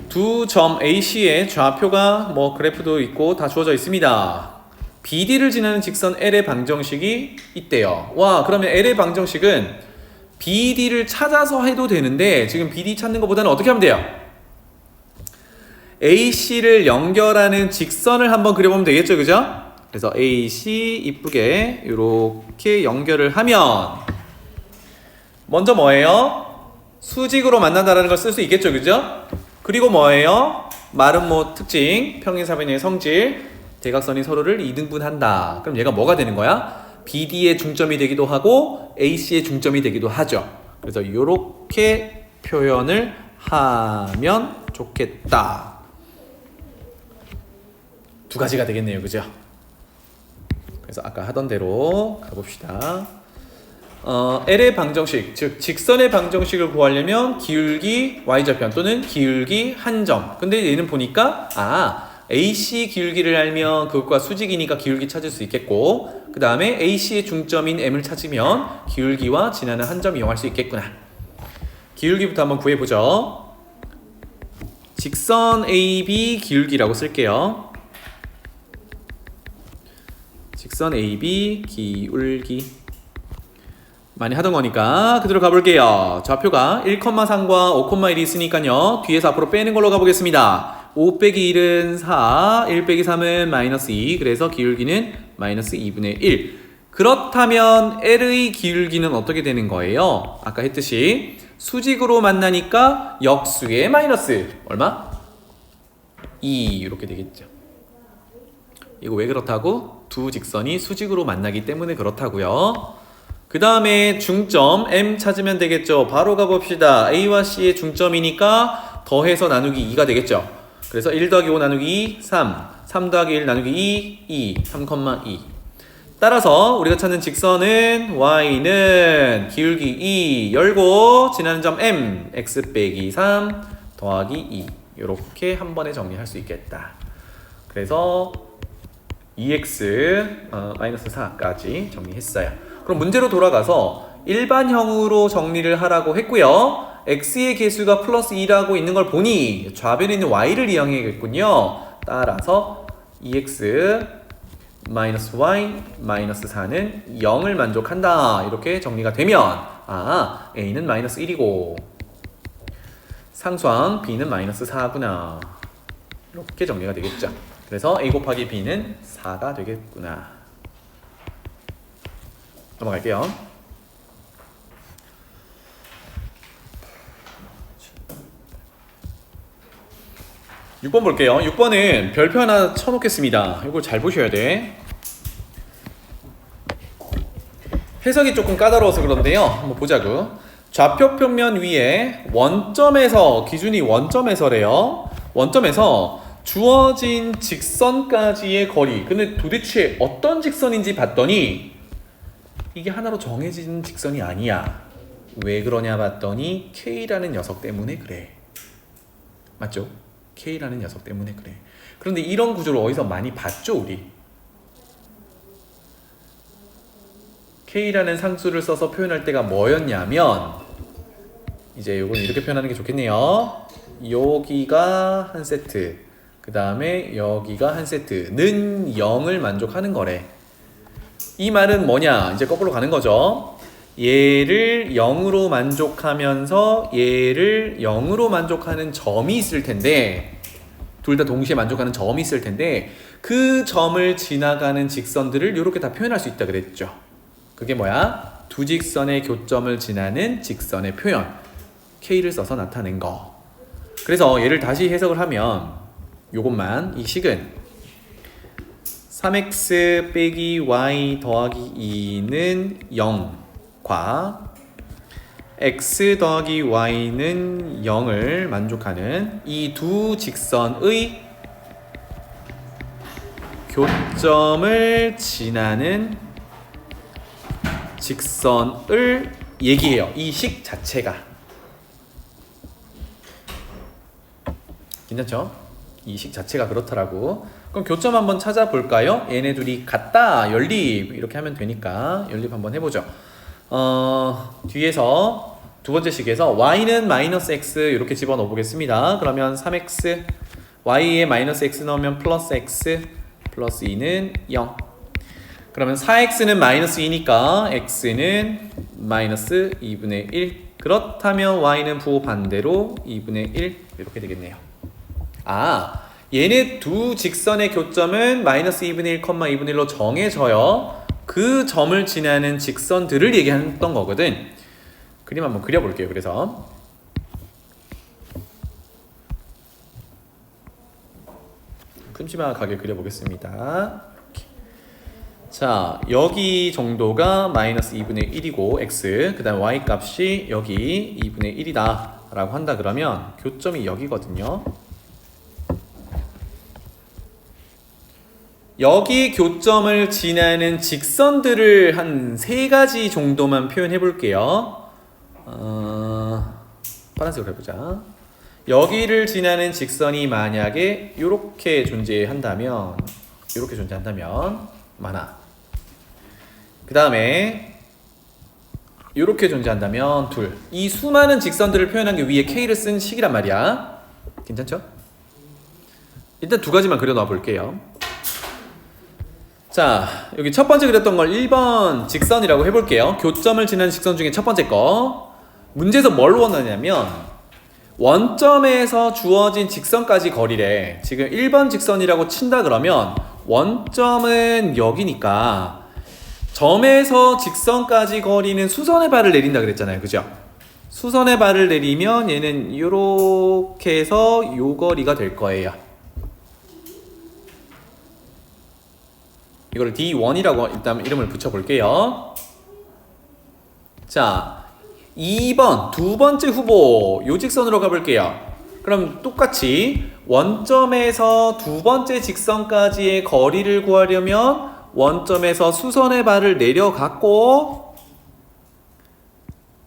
두 점 AC의 좌표가 뭐 그래프도 있고 다 주어져 있습니다. BD를 지나는 직선 L의 방정식이 있대요. 와, 그러면 L의 방정식은 BD를 찾아서 해도 되는데 지금 BD 찾는 것보다는 어떻게 하면 돼요? AC를 연결하는 직선을 한번 그려보면 되겠죠, 그죠? 그래서 AC 이쁘게 이렇게 연결을 하면 먼저 뭐예요? 수직으로 만난다라는 걸 쓸 수 있겠죠, 그죠? 그리고 뭐예요? 마름모 특징, 평행사변형의 성질, 대각선이 서로를 이등분한다. 그럼 얘가 뭐가 되는 거야? BD의 중점이 되기도 하고 AC의 중점이 되기도 하죠. 그래서 이렇게 표현을 하면 좋겠다. 두 가지가 되겠네요, 그죠? 그래서 아까 하던 대로 가봅시다. L의 방정식, 즉 직선의 방정식을 구하려면 기울기 y좌편 또는 기울기 한 점. 근데 얘는 보니까 AC 기울기를 알면 그것과 수직이니까 기울기 찾을 수 있겠고, 그 다음에 AC의 중점인 M을 찾으면 기울기와 지나는 한 점 이용할 수 있겠구나. 기울기부터 한번 구해보죠. 직선 AB 기울기라고 쓸게요. 직선 AB 기울기 많이 하던 거니까 그대로 가볼게요. 좌표가 1,3과 5,1이 있으니까요. 뒤에서 앞으로 빼는 걸로 가보겠습니다. 5 빼기 1은 4, 1 빼기 3은 마이너스 2, 그래서 기울기는 마이너스 2분의 1. 그렇다면 L의 기울기는 어떻게 되는 거예요? 아까 했듯이 수직으로 만나니까 역수의 마이너스 얼마? 2 이렇게 되겠죠. 이거 왜 그렇다고? 두 직선이 수직으로 만나기 때문에 그렇다고요. 그 다음에 중점 M 찾으면 되겠죠. 바로 가봅시다. A와 C의 중점이니까 더해서 나누기 2가 되겠죠. 그래서 1 더하기 5 나누기 2, 3. 3 더하기 1 나누기 2, 3,2. 따라서 우리가 찾는 직선은 Y는 기울기 2 열고 지나는 점 M, X 빼기 3 더하기 2. 이렇게 한 번에 정리할 수 있겠다. 그래서 2x 마이너스 4까지 정리했어요. 그럼 문제로 돌아가서 일반형으로 정리를 하라고 했고요. x의 개수가 플러스 2라고 있는 걸 보니 좌변에 있는 y를 이용해야겠군요. 따라서 2x 마이너스 y 마이너스 4는 0을 만족한다. 이렇게 정리가 되면 a는 마이너스 1이고 상수항 b는 마이너스 4구나. 이렇게 정리가 되겠죠. 그래서 a 곱하기 b는 4가 되겠구나. 넘어갈게요. (6번) 볼게요. 6번은 별표 하나 쳐놓겠습니다. 이걸 잘 보셔야 돼. 해석이 조금 까다로워서 그런데요. 한번 보자고. 좌표 평면 위에 원점에서, 기준이 원점에서래요. 원점에서 주어진 직선까지의 거리. 근데 도대체 어떤 직선인지 봤더니 이게 하나로 정해진 직선이 아니야. 왜 그러냐 봤더니 K라는 녀석 때문에 그래. 맞죠? K라는 녀석 때문에 그래. 그런데 이런 구조를 어디서 많이 봤죠, 우리? K라는 상수를 써서 표현할 때가 뭐였냐면, 이제 요건 이렇게 표현하는 게 좋겠네요. 여기가 한 세트, 그 다음에 여기가 한 세트는 0을 만족하는 거래. 이 말은 뭐냐? 이제 거꾸로 가는 거죠. 얘를 0으로 만족하면서 얘를 0으로 만족하는 점이 있을 텐데, 둘 다 동시에 만족하는 점이 있을 텐데, 그 점을 지나가는 직선들을 이렇게 다 표현할 수 있다 그랬죠. 그게 뭐야? 두 직선의 교점을 지나는 직선의 표현, K를 써서 나타낸 거. 그래서 얘를 다시 해석을 하면 요것만, 이 식은 3x 빼기 y 더하기 2는 0과 x 더하기 y는 0을 만족하는 이 두 직선의 교점을 지나는 직선을 얘기해요. 이 식 자체가. 괜찮죠? 이 식 자체가 그렇더라고. 그럼 교점 한번 찾아볼까요? 얘네 둘이 같다, 연립 이렇게 하면 되니까 연립 한번 해보죠. 뒤에서 두 번째 식에서 y는 마이너스 x 이렇게 집어넣어 보겠습니다. 그러면 3x y에 마이너스 x 넣으면 플러스 x 플러스 2는 0. 그러면 4x는 마이너스 2니까 x는 마이너스 2분의 1. 그렇다면 y는 부호 반대로 2분의 1 이렇게 되겠네요. 아, 얘네 두 직선의 교점은 마이너스 2분의 1, 2분의 1로 정해져요. 그 점을 지나는 직선들을 얘기했던 거거든. 그림 한번 그려볼게요. 그래서 큼지막하게 그려보겠습니다. 자, 여기 정도가 마이너스 2분의 1이고 x, 그 다음 y 값이 여기 2분의 1이다 라고 한다 그러면 교점이 여기거든요. 여기 교점을 지나는 직선들을 한 3가지 정도만 표현해 볼게요. 파란색으로 해보자. 여기를 지나는 직선이 만약에 이렇게 존재한다면 많아. 그 다음에 이렇게 존재한다면 둘. 이 수많은 직선들을 표현하기 위해 K를 쓴 식이란 말이야. 괜찮죠? 일단 두 가지만 그려놔 볼게요. 자, 여기 첫 번째 그렸던 걸 1번 직선이라고 해볼게요. 교점을 지나는 직선 중에 첫 번째 거. 문제에서 뭘 원하냐면 원점에서 주어진 직선까지 거리래. 지금 1번 직선이라고 친다 그러면 원점은 여기니까 점에서 직선까지 거리는 수선의 발을 내린다 그랬잖아요. 그죠? 수선의 발을 내리면 얘는 이렇게 해서 요 거리가 될 거예요. 이거를 D1이라고 일단 이름을 붙여볼게요. 자, 2번 두 번째 후보 요 직선으로 가볼게요. 그럼 똑같이 원점에서 두 번째 직선까지의 거리를 구하려면 원점에서 수선의 발을 내려갔고,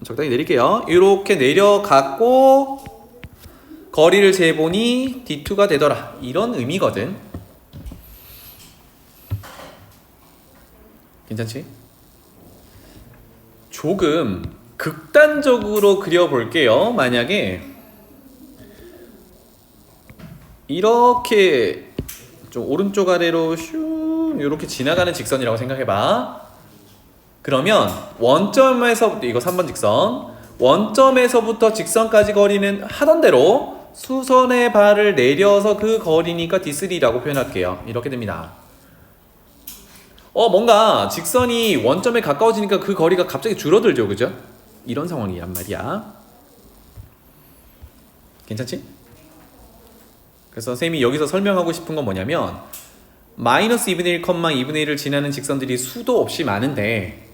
적당히 내릴게요. 이렇게 내려갔고 거리를 재보니 D2가 되더라, 이런 의미거든. 괜찮지? 조금 극단적으로 그려볼게요. 만약에 이렇게 좀 오른쪽 아래로 슈 이렇게 지나가는 직선이라고 생각해봐. 그러면 원점에서부터, 이거 3번 직선, 원점에서부터 직선까지 거리는 하던 대로 수선의 발을 내려서 그 거리니까 D3라고 표현할게요. 이렇게 됩니다. 뭔가 직선이 원점에 가까워지니까 그 거리가 갑자기 줄어들죠, 그죠? 이런 상황이란 말이야. 괜찮지? 그래서 쌤이 여기서 설명하고 싶은 건 뭐냐면 마이너스 2분의 1, 2분의 1을 지나는 직선들이 수도 없이 많은데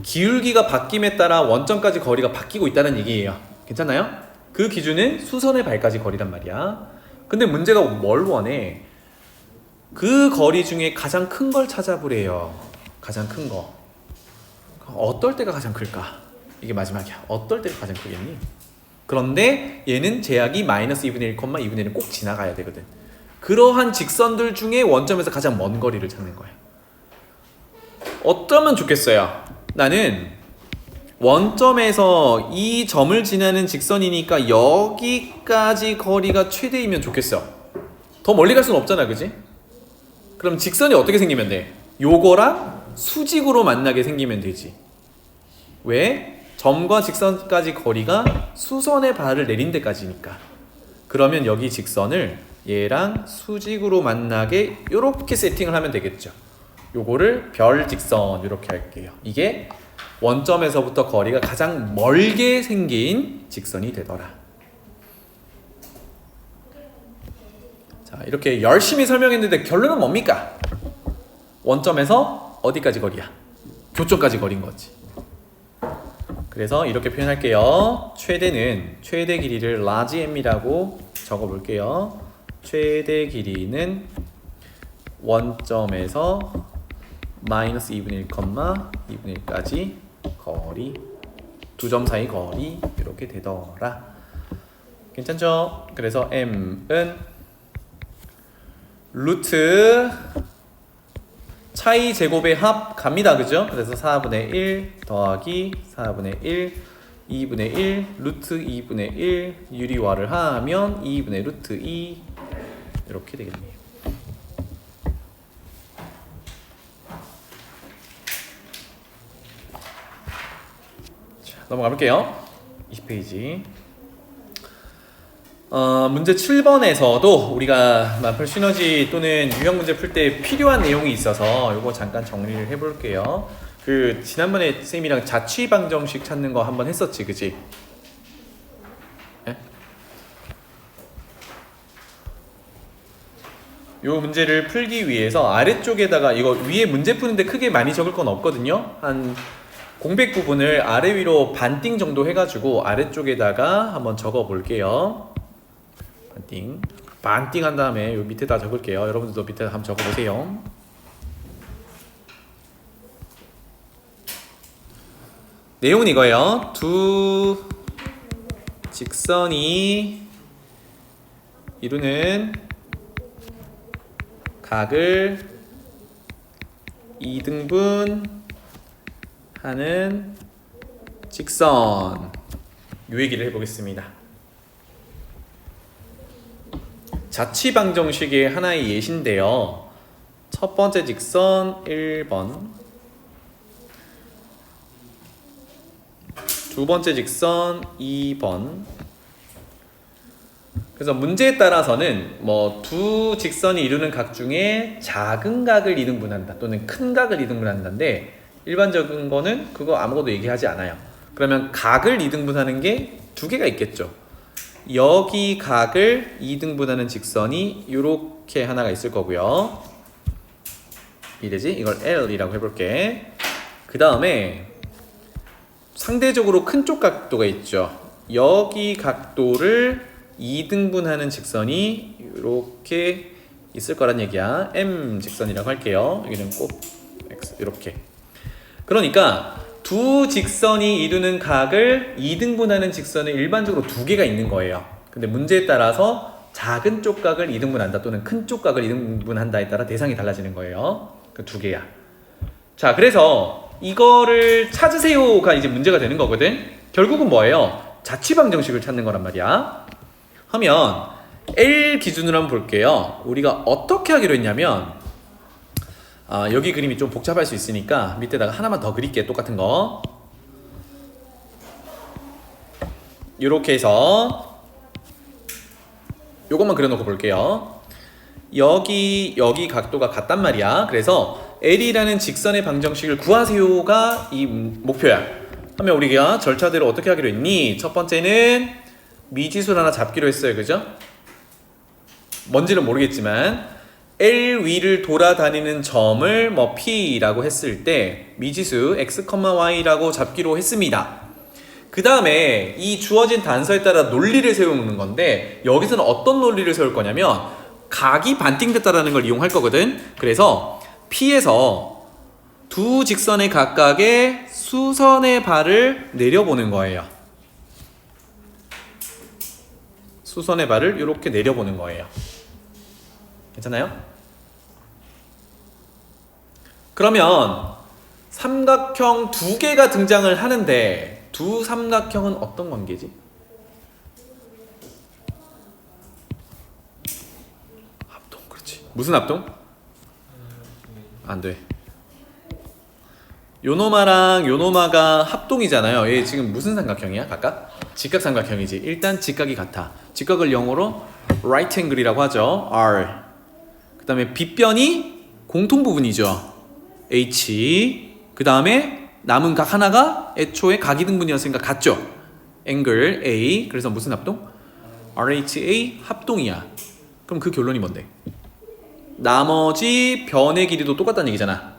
기울기가 바뀜에 따라 원점까지 거리가 바뀌고 있다는 얘기예요. 괜찮나요? 그 기준은 수선의 발까지 거리란 말이야. 근데 문제가 뭘 원해? 그 거리 중에 가장 큰 걸 찾아보래요. 가장 큰 거. 어떨 때가 가장 클까? 이게 마지막이야. 어떨 때가 가장 크겠니? 그런데 얘는 제약이 마이너스 2분의 1, 2분의 1은 꼭 지나가야 되거든. 그러한 직선들 중에 원점에서 가장 먼 거리를 찾는 거야. 어쩌면 좋겠어요. 나는 원점에서 이 점을 지나는 직선이니까 여기까지 거리가 최대이면 좋겠어. 더 멀리 갈 수는 없잖아, 그지? 그럼 직선이 어떻게 생기면 돼? 요거랑 수직으로 만나게 생기면 되지. 왜? 점과 직선까지 거리가 수선의 발을 내린 데까지니까. 그러면 여기 직선을 얘랑 수직으로 만나게 이렇게 세팅을 하면 되겠죠. 요거를 별 직선 이렇게 할게요. 이게 원점에서부터 거리가 가장 멀게 생긴 직선이 되더라. 자, 이렇게 열심히 설명했는데 결론은 뭡니까? 원점에서 어디까지 거리야? 교점까지 거리인 거지. 그래서 이렇게 표현할게요. 최대는 최대 길이를 large m이라고 적어 볼게요. 최대 길이는 원점에서 마이너스 2분의 1, 2분의 1까지 거리, 두 점 사이 거리 이렇게 되더라. 괜찮죠? 그래서 m은 루트 차이 제곱의 합 갑니다. 그죠? 그래서 4분의 1 더하기 4분의 1 2분의 1 루트 2분의 1 유리화를 하면 2분의 루트 2 이렇게 되겠네요. 자, 넘어가 볼게요. 20페이지. 문제 7번에서도 우리가 마플 시너지 또는 유형 문제 풀 때 필요한 내용이 있어서 이거 잠깐 정리를 해볼게요. 그 지난번에 쌤이랑 자취 방정식 찾는 거 한번 했었지, 그지? 네? 요 문제를 풀기 위해서 아래쪽에다가 이거 위에 문제 푸는데 크게 많이 적을 건 없거든요. 한 공백 부분을 아래 위로 반띵 정도 해가지고 아래쪽에다가 한번 적어 볼게요. 반띵 한 다음에 요 밑에다 적을게요. 여러분들도 밑에 한번 적어보세요. 내용은 이거예요. 두 직선이 이루는 각을 2등분 하는 직선, 요 얘기를 해보겠습니다. 자취방정식의 하나의 예시인데요. 첫 번째 직선 1번, 두 번째 직선 2번. 그래서 문제에 따라서는 뭐 두 직선이 이루는 각 중에 작은 각을 2등분한다 또는 큰 각을 2등분한다인데 일반적인 거는 그거 아무것도 얘기하지 않아요. 그러면 각을 2등분하는 게 두 개가 있겠죠. 여기 각을 2등분하는 직선이 이렇게 하나가 있을 거고요. 이래지? 이걸 L이라고 해볼게. 그 다음에 상대적으로 큰 쪽 각도가 있죠. 여기 각도를 2등분하는 직선이 이렇게 있을 거란 얘기야. M 직선이라고 할게요. 여기는 꼭 X 이렇게. 그러니까 두 직선이 이루는 각을 2등분하는 직선은 일반적으로 두 개가 있는 거예요. 근데 문제에 따라서 작은 쪽각을 2등분한다 또는 큰 쪽각을 2등분한다에 따라 대상이 달라지는 거예요. 그 두 개야. 자, 그래서 이거를 찾으세요가 이제 문제가 되는 거거든. 결국은 뭐예요? 자취방정식을 찾는 거란 말이야. 하면 L 기준으로 한번 볼게요. 우리가 어떻게 하기로 했냐면 여기 그림이 좀 복잡할 수 있으니까 밑에다가 하나만 더 그릴게. 똑같은 거 이렇게 해서 요것만 그려놓고 볼게요. 여기 각도가 같단 말이야. 그래서 L이라는 직선의 방정식을 구하세요가 이 목표야. 하면 우리가 절차대로 어떻게 하기로 했니? 첫 번째는 미지수를 하나 잡기로 했어요. 그죠? 뭔지는 모르겠지만 L 위를 돌아다니는 점을 뭐 P라고 했을 때 미지수 x, y라고 잡기로 했습니다. 그 다음에 이 주어진 단서에 따라 논리를 세우는 건데 여기서는 어떤 논리를 세울 거냐면 각이 반띵됐다라는 걸 이용할 거거든. 그래서 P에서 두 직선의 각각의 수선의 발을 내려보는 거예요. 수선의 발을 이렇게 내려보는 거예요. 괜찮아요? 그러면 삼각형 두 개가 등장을 하는데 두 삼각형은 어떤 관계지? 합동, 그렇지. 무슨 합동? 안 돼. 요노마랑 요노마가 합동이잖아요. 얘 지금 무슨 삼각형이야? 각각? 직각 삼각형이지. 일단 직각이 같아. 직각을 영어로 right angle이라고 하죠. R. 그 다음에 빗변이 공통 부분이죠. H. 그 다음에 남은 각 하나가 애초에 각이등분이었으니까 같죠. angle A. 그래서 무슨 합동? RHA 합동이야. 그럼 그 결론이 뭔데? 나머지 변의 길이도 똑같다는 얘기잖아.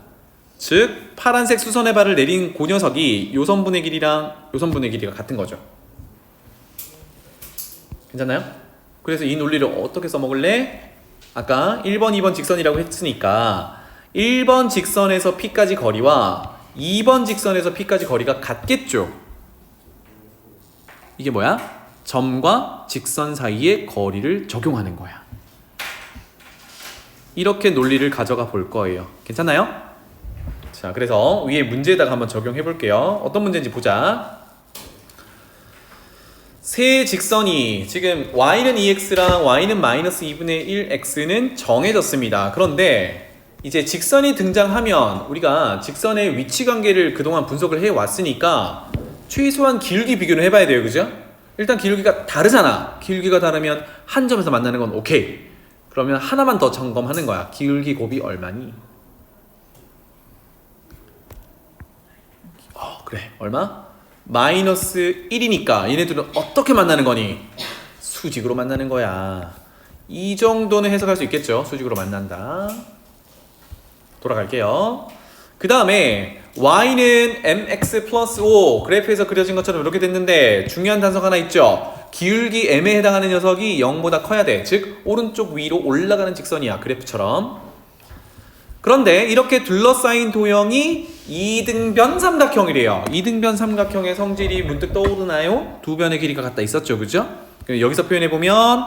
즉 파란색 수선의 발을 내린 그 녀석이 요선분의 길이랑 요선분의 길이가 같은 거죠. 괜찮나요? 그래서 이 논리를 어떻게 써먹을래? 아까 1번, 2번 직선이라고 했으니까 1번 직선에서 P까지 거리와 2번 직선에서 P까지 거리가 같겠죠. 이게 뭐야? 점과 직선 사이의 거리를 적용하는 거야. 이렇게 논리를 가져가 볼 거예요. 괜찮나요? 자, 그래서 위에 문제에다가 한번 적용해 볼게요. 어떤 문제인지 보자. 세 직선이 지금 y는 2x랑 y는 마이너스 2분의 1x는 정해졌습니다. 그런데 이제 직선이 등장하면 우리가 직선의 위치 관계를 그동안 분석을 해 왔으니까 최소한 기울기 비교를 해봐야 돼요. 그죠? 일단 기울기가 다르잖아. 기울기가 다르면 한 점에서 만나는 건 오케이. 그러면 하나만 더 점검하는 거야. 기울기 곱이 얼마니? 그래, 얼마? 마이너스 1이니까 얘네들은 어떻게 만나는 거니? 수직으로 만나는 거야. 이 정도는 해석할 수 있겠죠. 수직으로 만난다. 돌아갈게요. 그 다음에 y는 mx 플러스 5 그래프에서 그려진 것처럼 이렇게 됐는데 중요한 단서가 하나 있죠. 기울기 m에 해당하는 녀석이 0보다 커야 돼. 즉 오른쪽 위로 올라가는 직선이야. 그래프처럼. 그런데 이렇게 둘러싸인 도형이 이등변 삼각형이래요. 이등변 삼각형의 성질이 문득 떠오르나요? 두 변의 길이가 같다 있었죠. 그죠? 여기서 표현해보면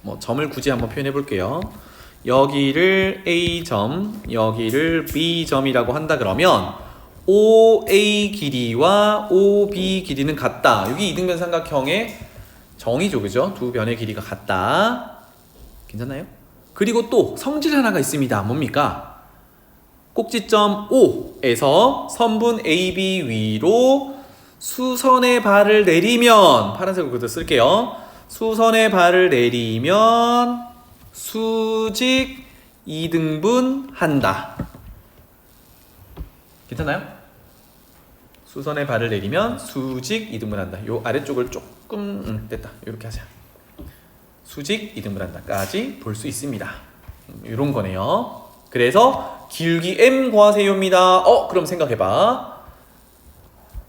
뭐 점을 굳이 한번 표현해볼게요. 여기를 A점, 여기를 B점이라고 한다 그러면 OA 길이와 OB 길이는 같다. 여기 이등변 삼각형의 정의죠. 그죠? 두 변의 길이가 같다. 괜찮나요? 그리고 또 성질 하나가 있습니다. 뭡니까? 꼭지점 O에서 선분 AB 위로 수선의 발을 내리면 파란색으로 그대로 쓸게요. 수선의 발을 내리면 수직 2등분 한다. 괜찮나요? 수선의 발을 내리면 수직 2등분 한다. 요 아래쪽을 조금 됐다. 이렇게 하자. 수직 2등분 한다까지 볼 수 있습니다. 이런 거네요. 그래서 기울기 m 구하세요입니다. 그럼 생각해봐.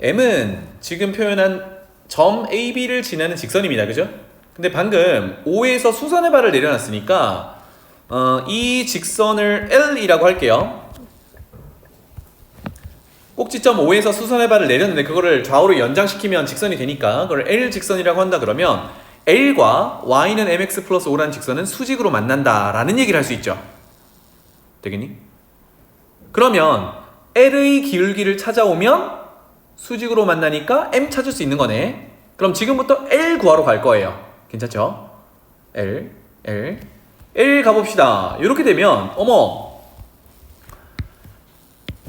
m은 지금 표현한 점 AB를 지나는 직선입니다. 그죠? 근데 방금 O에서 수선의 발을 내려놨으니까 이 직선을 L이라고 할게요. 꼭지점 O에서 수선의 발을 내렸는데 그거를 좌우로 연장시키면 직선이 되니까 그걸 L 직선이라고 한다 그러면 L과 y는 mx 플러스 5라는 직선은 수직으로 만난다라는 얘기를 할 수 있죠. 되겠니? 그러면 L의 기울기를 찾아오면 수직으로 만나니까 m 찾을 수 있는 거네. 그럼 지금부터 L 구하러 갈 거예요. 괜찮죠? L 가봅시다. 이렇게 되면 어머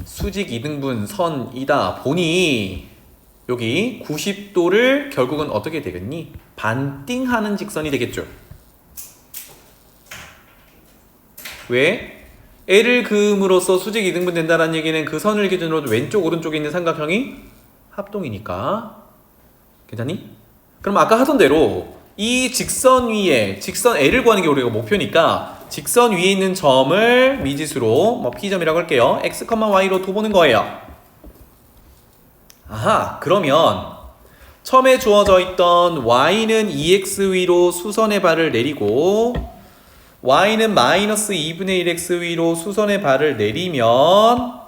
수직 2등분 선이다 보니 여기 90도를 결국은 어떻게 되겠니? 반띵하는 직선이 되겠죠. 왜? L을 그음으로써 수직 2등분 된다는 얘기는 그 선을 기준으로 왼쪽 오른쪽에 있는 삼각형이 합동이니까. 괜찮니? 그럼 아까 하던 대로 이 직선 위에 직선 L을 구하는 게 우리가 목표니까 직선 위에 있는 점을 미지수로 뭐 P점이라고 할게요. x, y로 둬보는 거예요. 아하, 그러면 처음에 주어져 있던 y는 2x 위로 수선의 발을 내리고 y는 마이너스 2분의 1x 위로 수선의 발을 내리면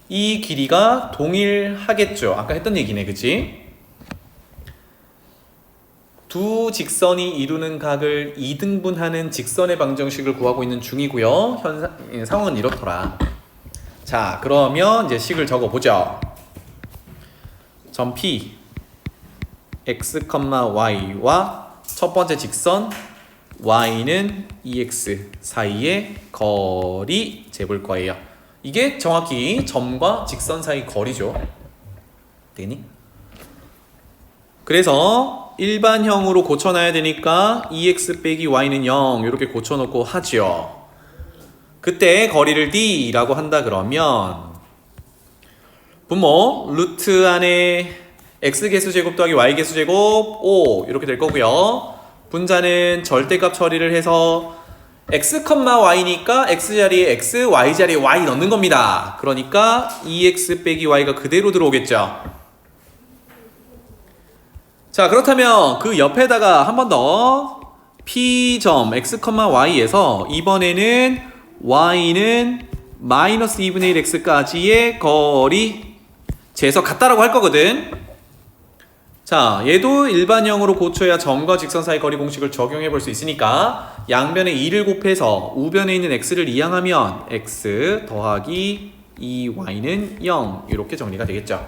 이 길이가 동일하겠죠. 아까 했던 얘기네, 그치? 두 직선이 이루는 각을 2등분하는 직선의 방정식을 구하고 있는 중이고요. 상황은 이렇더라. 자, 그러면 이제 식을 적어보죠. 점 P x, y와 첫 번째 직선 y는 2x 사이의 거리 재볼 거예요. 이게 정확히 점과 직선 사이 거리죠. 되니? 그래서 일반형으로 고쳐놔야 되니까 2x 빼기 y는 0 이렇게 고쳐놓고 하죠. 그때 거리를 d라고 한다 그러면 분모 루트 안에 x개수 제곱 더하기 y개수 제곱 5 이렇게 될 거고요. 분자는 절대값 처리를 해서 x, y니까 x 자리에 x, y 자리에 y 넣는 겁니다. 그러니까 2x 빼기 y가 그대로 들어오겠죠. 자, 그렇다면 그 옆에다가 한 번 더 P점 x, y에서 이번에는 y는 마이너스 2분의 1 x까지의 거리 재서 같다라고 할 거거든. 자, 얘도 일반형으로 고쳐야 점과 직선 사이 거리 공식을 적용해 볼 수 있으니까 양변에 2를 곱해서 우변에 있는 x를 이항하면 x 더하기 2y는 0 이렇게 정리가 되겠죠.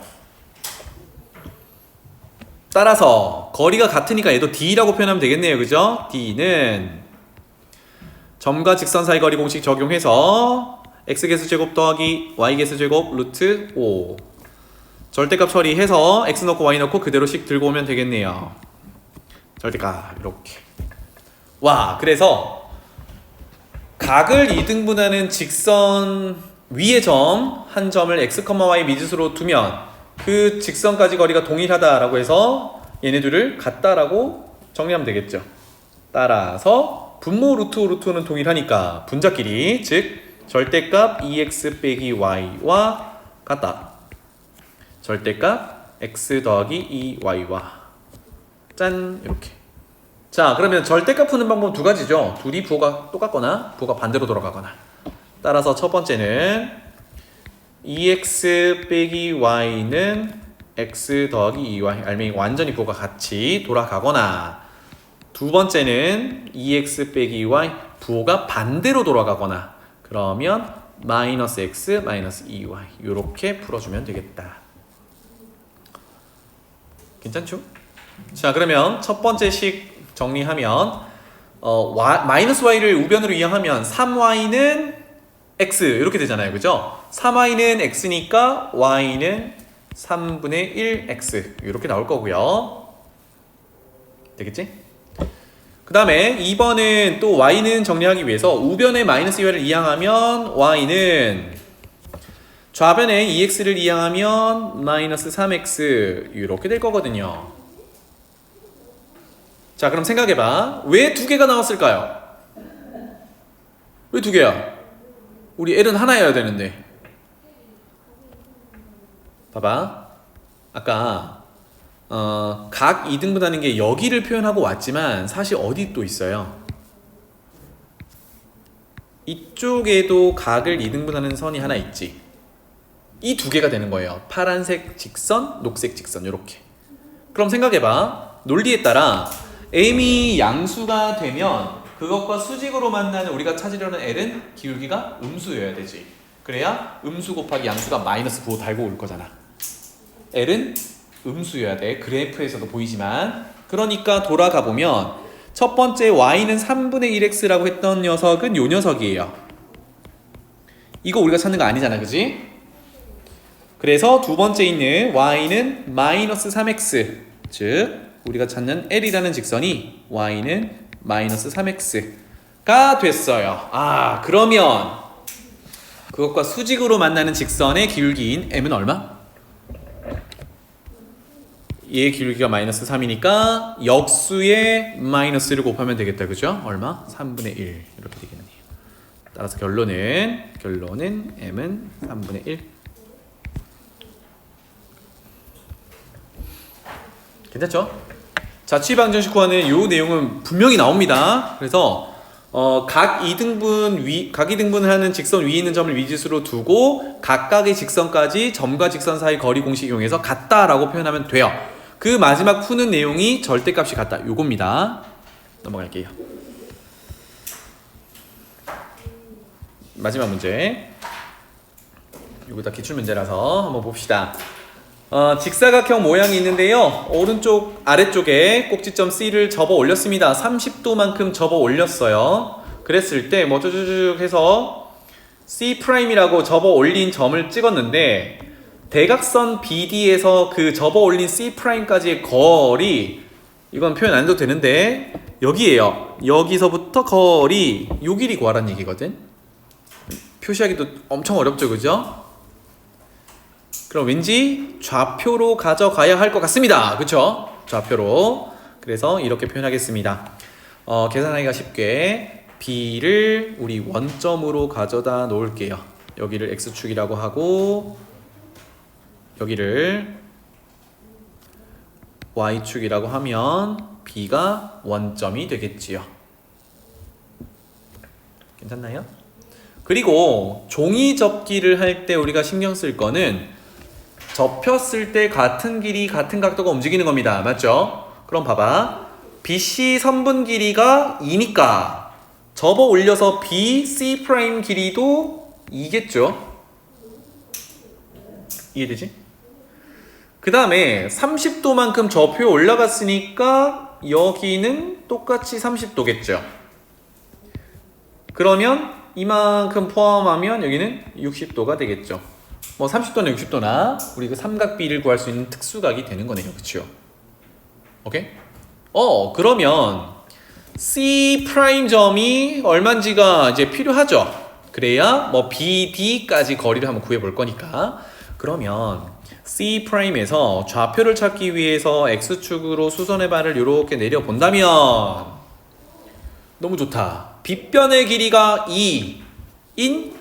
따라서 거리가 같으니까 얘도 d라고 표현하면 되겠네요. 그죠? d는 점과 직선 사이 거리 공식 적용해서 x개수 제곱 더하기 y개수 제곱 루트 5 절대값 처리해서 x 넣고 y 넣고 그대로 식 들고 오면 되겠네요. 절대값 이렇게. 와, 그래서 각을 2등분하는 직선 위의 점 한 점을 x, y 미지수로 두면 그 직선까지 거리가 동일하다라고 해서 얘네들을 같다라고 정리하면 되겠죠. 따라서 분모 루트 5 루트 5는 동일하니까 분자끼리 즉 절대값 2x 빼기 y와 같다. 절대값 x 더하기 2y와 짠 이렇게. 자, 그러면 절대값 푸는 방법은 두 가지죠. 둘이 부호가 똑같거나 부호가 반대로 돌아가거나. 따라서 첫 번째는 2x 빼기 y는 x 더하기 2y 알맹이 완전히 부호가 같이 돌아가거나 두 번째는 2x 빼기 y 부호가 반대로 돌아가거나 그러면 마이너스 x 마이너스 2y 이렇게 풀어주면 되겠다. 괜찮죠? 자, 그러면 첫 번째 식 정리하면 마이너스 y를 우변으로 이항하면 3y는 x 이렇게 되잖아요. 그죠? 3y는 x니까 y는 3분의 1x 이렇게 나올 거고요. 되겠지? 그 다음에 2번은 또 y는 정리하기 위해서 우변에 마이너스 2y를 이항하면 y는 좌변에 2x를 이항하면 마이너스 3x 이렇게 될 거거든요. 자, 그럼 생각해봐. 왜 두 개가 나왔을까요? 왜 두 개야? 우리 L은 하나여야 되는데. 봐봐. 아까 각 2등분하는 게 여기를 표현하고 왔지만 사실 어디 또 있어요? 이쪽에도 각을 2등분하는 선이 하나 있지. 이 두 개가 되는 거예요. 파란색 직선, 녹색 직선 이렇게. 그럼 생각해봐. 논리에 따라 m이 양수가 되면 그것과 수직으로 만나는 우리가 찾으려는 L은 기울기가 음수여야 되지. 그래야 음수 곱하기 양수가 마이너스 부호 달고 올 거잖아. L은 음수여야 돼. 그래프에서도 보이지만. 그러니까 돌아가 보면 첫 번째 y는 3분의 1x라고 했던 녀석은 요 녀석이에요. 이거 우리가 찾는 거 아니잖아. 그지? 그래서 두 번째 있는 y는 마이너스 3x 즉 우리가 찾는 L이라는 직선이 y는 마이너스 3x가 됐어요. 아, 그러면 그것과 수직으로 만나는 직선의 기울기인 m은 얼마? 얘의 기울기가 마이너스 3이니까 역수에 마이너스를 곱하면 되겠다. 그죠? 얼마? 3분의 1 이렇게 되겠네요. 따라서 결론은 m은 3분의 1. 괜찮죠? 자취방정식 구하는 요 내용은 분명히 나옵니다. 그래서 각 이등분을 하는 직선 위에 있는 점을 미지수로 두고 각각의 직선까지 점과 직선 사이 거리 공식 이용해서 같다라고 표현하면 돼요. 그 마지막 푸는 내용이 절대값이 같다. 요겁니다. 넘어갈게요. 마지막 문제. 요거 다 기출문제라서 한번 봅시다. 직사각형 모양이 있는데요. 오른쪽 아래쪽에 꼭지점 C를 접어 올렸습니다. 30도만큼 접어 올렸어요. 그랬을 때 뭐 쭈쭈쭈 해서 C'이라고 접어 올린 점을 찍었는데 대각선 BD에서 그 접어 올린 C'까지의 거리, 이건 표현 안 해도 되는데 여기에요. 여기서부터 거리, 요 길이 구하라는 얘기거든. 표시하기도 엄청 어렵죠, 그죠? 그럼 왠지 좌표로 가져가야 할 것 같습니다. 그쵸? 좌표로. 그래서 이렇게 표현하겠습니다. 계산하기가 쉽게 B를 우리 원점으로 가져다 놓을게요. 여기를 X축이라고 하고 여기를 Y축이라고 하면 B가 원점이 되겠지요. 괜찮나요? 그리고 종이 접기를 할 때 우리가 신경 쓸 거는 접혔을 때 같은 길이 같은 각도가 움직이는 겁니다. 맞죠? 그럼 봐봐. BC 선분 길이가 2니까 접어 올려서 BC 프라임 길이도 2겠죠? 이해되지? 그 다음에 30도만큼 접혀 올라갔으니까 여기는 똑같이 30도겠죠? 그러면 이만큼 포함하면 여기는 60도가 되겠죠? 뭐 30도나 60도나 우리 그 삼각비를 구할 수 있는 특수각이 되는 거네요. 그쵸? 오케이? 그러면 C 프라임 점이 얼마인지가 이제 필요하죠. 그래야 뭐 BD까지 거리를 한번 구해 볼 거니까. 그러면 C 프라임에서 좌표를 찾기 위해서 X축으로 수선의 발을 이렇게 내려 본다면 너무 좋다. 빗변의 길이가 2인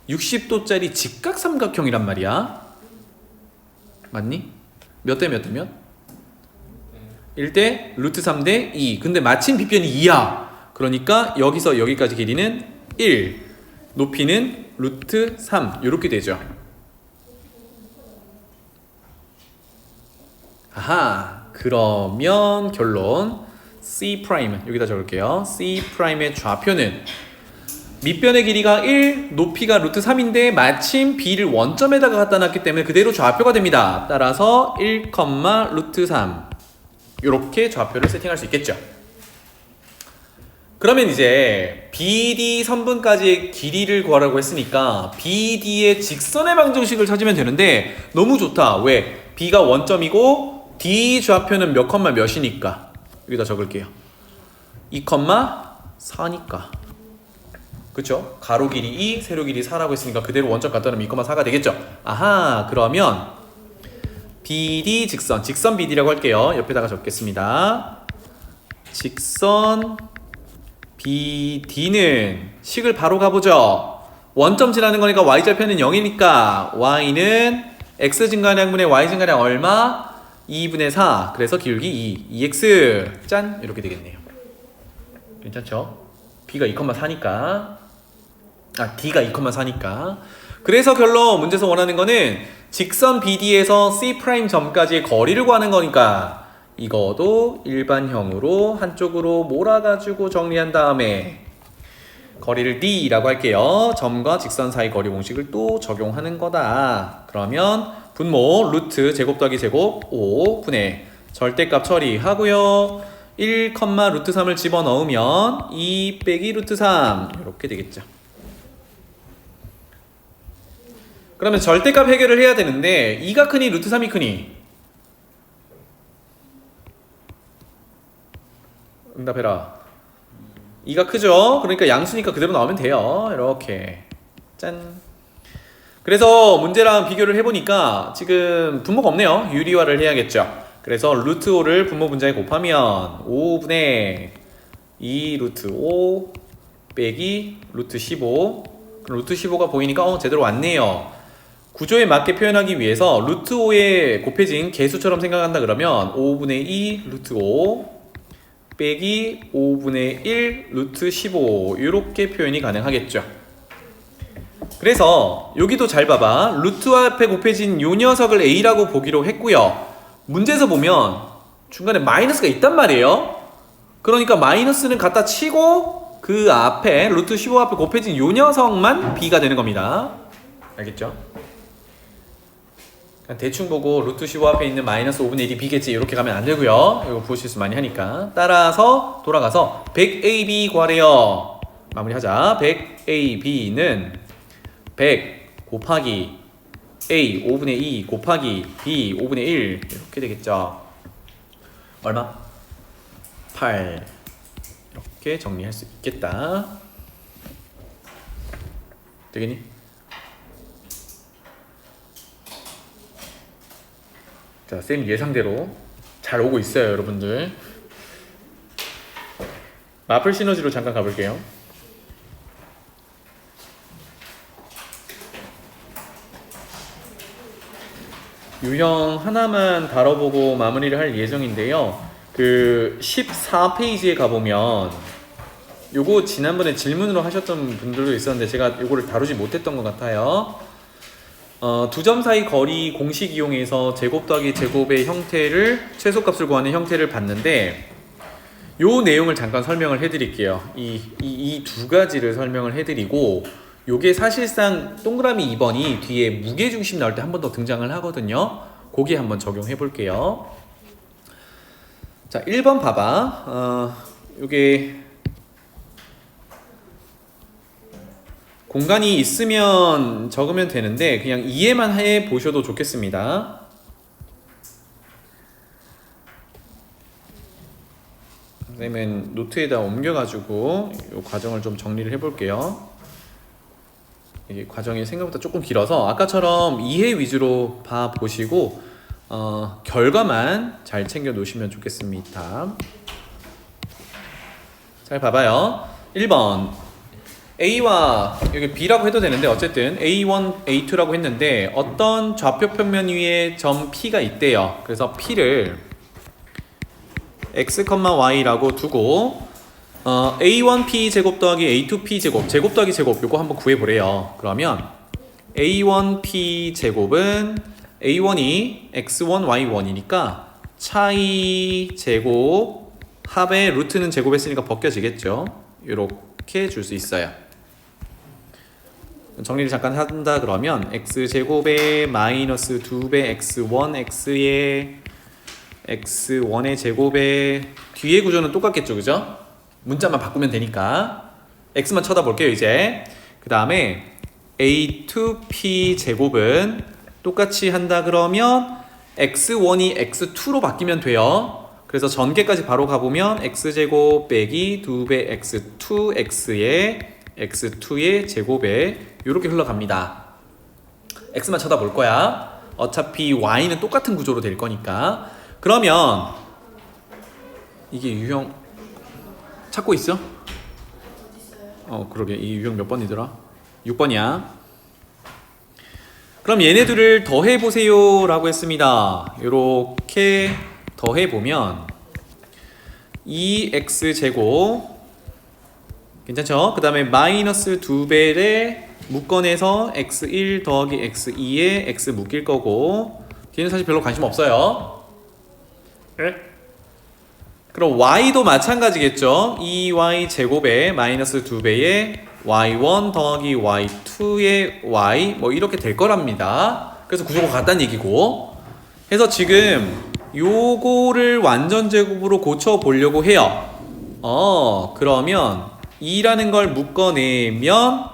60도짜리 직각삼각형이란 말이야. 맞니? 몇 대 몇 대면? 1대 루트 3대 2. 근데 마침 빗변이 2야. 그러니까 여기서 여기까지 길이는 1. 높이는 루트 3. 이렇게 되죠. 아하. 그러면 결론 C 프라임 여기다 적을게요. C 프라임의 좌표는 밑변의 길이가 1, 높이가 루트 3인데 마침 B를 원점에다가 갖다 놨기 때문에 그대로 좌표가 됩니다. 따라서 1, 루트 3 이렇게 좌표를 세팅할 수 있겠죠. 그러면 이제 BD 선분까지의 길이를 구하라고 했으니까 BD의 직선의 방정식을 찾으면 되는데 너무 좋다. 왜? B가 원점이고 D 좌표는 몇 컴마 몇이니까 여기다 적을게요. 2, 4니까 그쵸? 가로 길이 2, 세로 길이 4라고 했으니까 그대로 원점 갖다 놓으면 2,4가 되겠죠? 아하, 그러면 BD 직선 BD라고 할게요. 옆에다가 적겠습니다. 직선 BD는 식을 바로 가보죠. 원점 지나는 거니까 Y절편은 0이니까 Y는 X 증가량분의 Y 증가량 얼마? 2분의 4. 그래서 기울기 2x 짠! 이렇게 되겠네요. 괜찮죠? B가 2,4니까 D가 2,4니까 그래서 결론 문제에서 원하는 거는 직선 BD에서 C 프라임 점까지의 거리를 구하는 거니까 이거도 일반형으로 한쪽으로 몰아가지고 정리한 다음에 거리를 D라고 할게요. 점과 직선 사이 거리 공식을 또 적용하는 거다. 그러면 분모 루트 제곱 더하기 제곱 5분의 절대값 처리하고요. 1, 루트 3을 집어넣으면 2 빼기 루트 3 이렇게 되겠죠. 그러면 절대값 해결을 해야 되는데 2가 크니 루트 3이 크니? 응답해라. 2가 크죠? 그러니까 양수니까 그대로 나오면 돼요. 이렇게 짠. 그래서 문제랑 비교를 해보니까 지금 분모가 없네요. 유리화를 해야겠죠. 그래서 루트 5를 분모 분자에 곱하면 5분의 2 루트 5 빼기 루트 15. 그럼 루트 15가 보이니까 제대로 왔네요. 구조에 맞게 표현하기 위해서 루트 5에 곱해진 개수처럼 생각한다 그러면 5분의 2 루트 5 빼기 5분의 1 루트 15 이렇게 표현이 가능하겠죠. 그래서 여기도 잘 봐봐. 루트 앞에 곱해진 요 녀석을 A라고 보기로 했고요. 문제에서 보면 중간에 마이너스가 있단 말이에요. 그러니까 마이너스는 갖다 치고 그 앞에 루트 15 앞에 곱해진 요 녀석만 B가 되는 겁니다. 알겠죠? 대충 보고 루트 15 앞에 있는 마이너스 5분의 1이 B겠지 이렇게 가면 안 되고요. 이거 부호 실수 많이 하니까. 따라서 돌아가서 100AB 구하래요. 마무리하자. 100AB는 100 곱하기 A 5분의 2 곱하기 B 5분의 1 이렇게 되겠죠. 얼마? 8 이렇게 정리할 수 있겠다. 되겠니? 자, 쌤 예상대로 잘 오고 있어요, 여러분들. 마플 시너지로 잠깐 가볼게요. 유형 하나만 다뤄보고 마무리를 할 예정인데요. 그 14페이지에 가보면 요거 지난번에 질문으로 하셨던 분들도 있었는데 제가 요거를 다루지 못했던 것 같아요. 두 점 사이 거리 공식 이용해서 제곱 더하기 제곱의 형태를 최소값을 구하는 형태를 봤는데 요 내용을 잠깐 설명을 해드릴게요. 이 두 가지를 설명을 해드리고 요게 사실상 동그라미 2번이 뒤에 무게중심 나올 때 한 번 더 등장을 하거든요. 거기에 한번 적용해 볼게요. 자, 1번 봐봐. 요게 공간이 있으면 적으면 되는데 그냥 이해만 해 보셔도 좋겠습니다. 선생님은 노트에다 옮겨가지고 이 과정을 좀 정리를 해볼게요. 이게 과정이 생각보다 조금 길어서 아까처럼 이해 위주로 봐보시고 결과만 잘 챙겨 놓으시면 좋겠습니다. 잘 봐봐요. 1번 A와 여기 B라고 해도 되는데 어쨌든 A1, A2라고 했는데 어떤 좌표 평면 위에 점 P가 있대요. 그래서 P를 X, Y라고 두고 A1P 제곱 더하기 A2P 제곱 제곱 더하기 제곱 요거 한번 구해보래요. 그러면 A1P 제곱은 A1이 X1, Y1이니까 차이 제곱 합의 루트는 제곱했으니까 벗겨지겠죠. 요렇게 줄 수 있어요. 정리를 잠깐 한다 그러면 X제곱에 마이너스 2배 X1 X의 X1의 제곱에 뒤에 구조는 똑같겠죠, 그죠? 문자만 바꾸면 되니까 X만 쳐다볼게요 이제. 그 다음에 A2P 제곱은 똑같이 한다 그러면 X1이 X2로 바뀌면 돼요. 그래서 전개까지 바로 가보면 X제곱 빼기 2배 X2 X의 X2의 제곱에 이렇게 흘러갑니다. X만 쳐다볼 거야. 어차피 Y는 똑같은 구조로 될 거니까. 그러면 이게 유형 찾고 있어? 그러게. 이 유형 몇 번이더라? 6번이야. 그럼 얘네들을 더해보세요 라고 했습니다. 이렇게 더해보면 2x제곱 괜찮죠? 그 다음에 마이너스 2배를 묶어내서 x1 더하기 x2에 x 묶일 거고 뒤에는 사실 별로 관심 없어요. 네? 그럼 y도 마찬가지겠죠. 2y 제곱에 마이너스 2배에 y1 더하기 y2의 y 뭐 이렇게 될 거랍니다. 그래서 구조가 같다는 얘기고 해서 지금 요거를 완전 제곱으로 고쳐 보려고 해요. 그러면 2라는 걸 묶어내면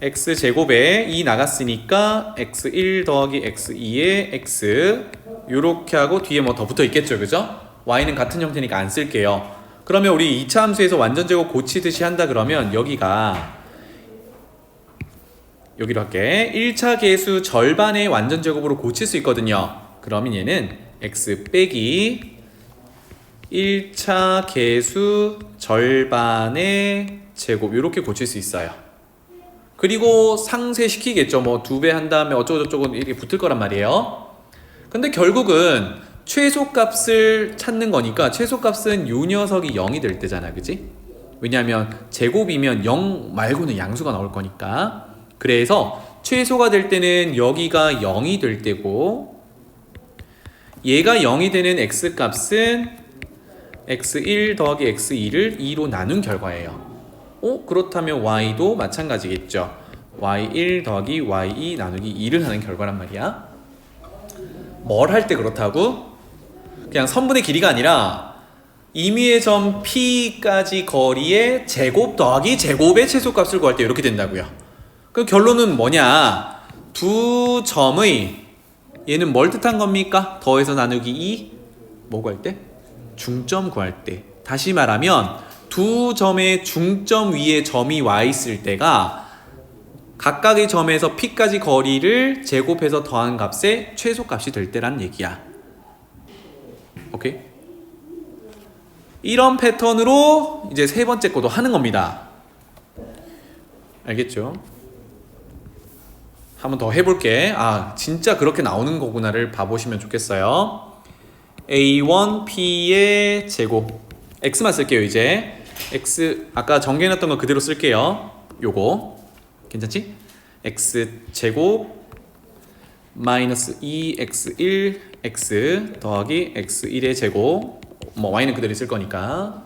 x제곱에 2 나갔으니까 x1 더하기 x2의 x 요렇게 하고 뒤에 뭐 더 붙어 있겠죠, 그죠? y는 같은 형태니까 안 쓸게요. 그러면 우리 2차 함수에서 완전 제곱 고치듯이 한다 그러면 여기가 여기로 할게. 1차 계수 절반의 완전 제곱으로 고칠 수 있거든요. 그러면 얘는 x 빼기 1차 계수 절반의 제곱 이렇게 고칠 수 있어요. 그리고 상쇄시키겠죠. 뭐 2배 한 다음에 어쩌고저쩌고 이렇게 붙을 거란 말이에요. 근데 결국은 최소값을 찾는 거니까 최소값은 요 녀석이 0이 될 때잖아, 그지? 왜냐하면 제곱이면 0 말고는 양수가 나올 거니까. 그래서 최소가 될 때는 여기가 0이 될 때고 얘가 0이 되는 x값은 x1 더하기 x2를 2로 나눈 결과예요. 그렇다면 y도 마찬가지겠죠. y1 더하기 y2 나누기 2를 하는 결과란 말이야. 뭘 할 때 그렇다고? 그냥 선분의 길이가 아니라 임의의 점 P까지 거리의 제곱 더하기 제곱의 최소값을 구할 때 이렇게 된다고요. 그럼 결론은 뭐냐? 두 점의 얘는 뭘 뜻한 겁니까? 더해서 나누기 2 뭐 구할 때? 중점 구할 때. 다시 말하면 두 점의 중점 위에 점이 와 있을 때가 각각의 점에서 P까지 거리를 제곱해서 더한 값의 최소값이 될 때란 얘기야. 오케이? 이런 패턴으로 이제 세 번째 것도 하는 겁니다. 알겠죠? 한번 더 해볼게. 진짜 그렇게 나오는 거구나를 봐보시면 좋겠어요. A1P의 제곱 X만 쓸게요. 이제 X 아까 정리해놨던 거 그대로 쓸게요. 요거 괜찮지? X 제곱 마이너스 2X1 X 더하기 X1의 제곱 뭐 Y는 그대로 있을 거니까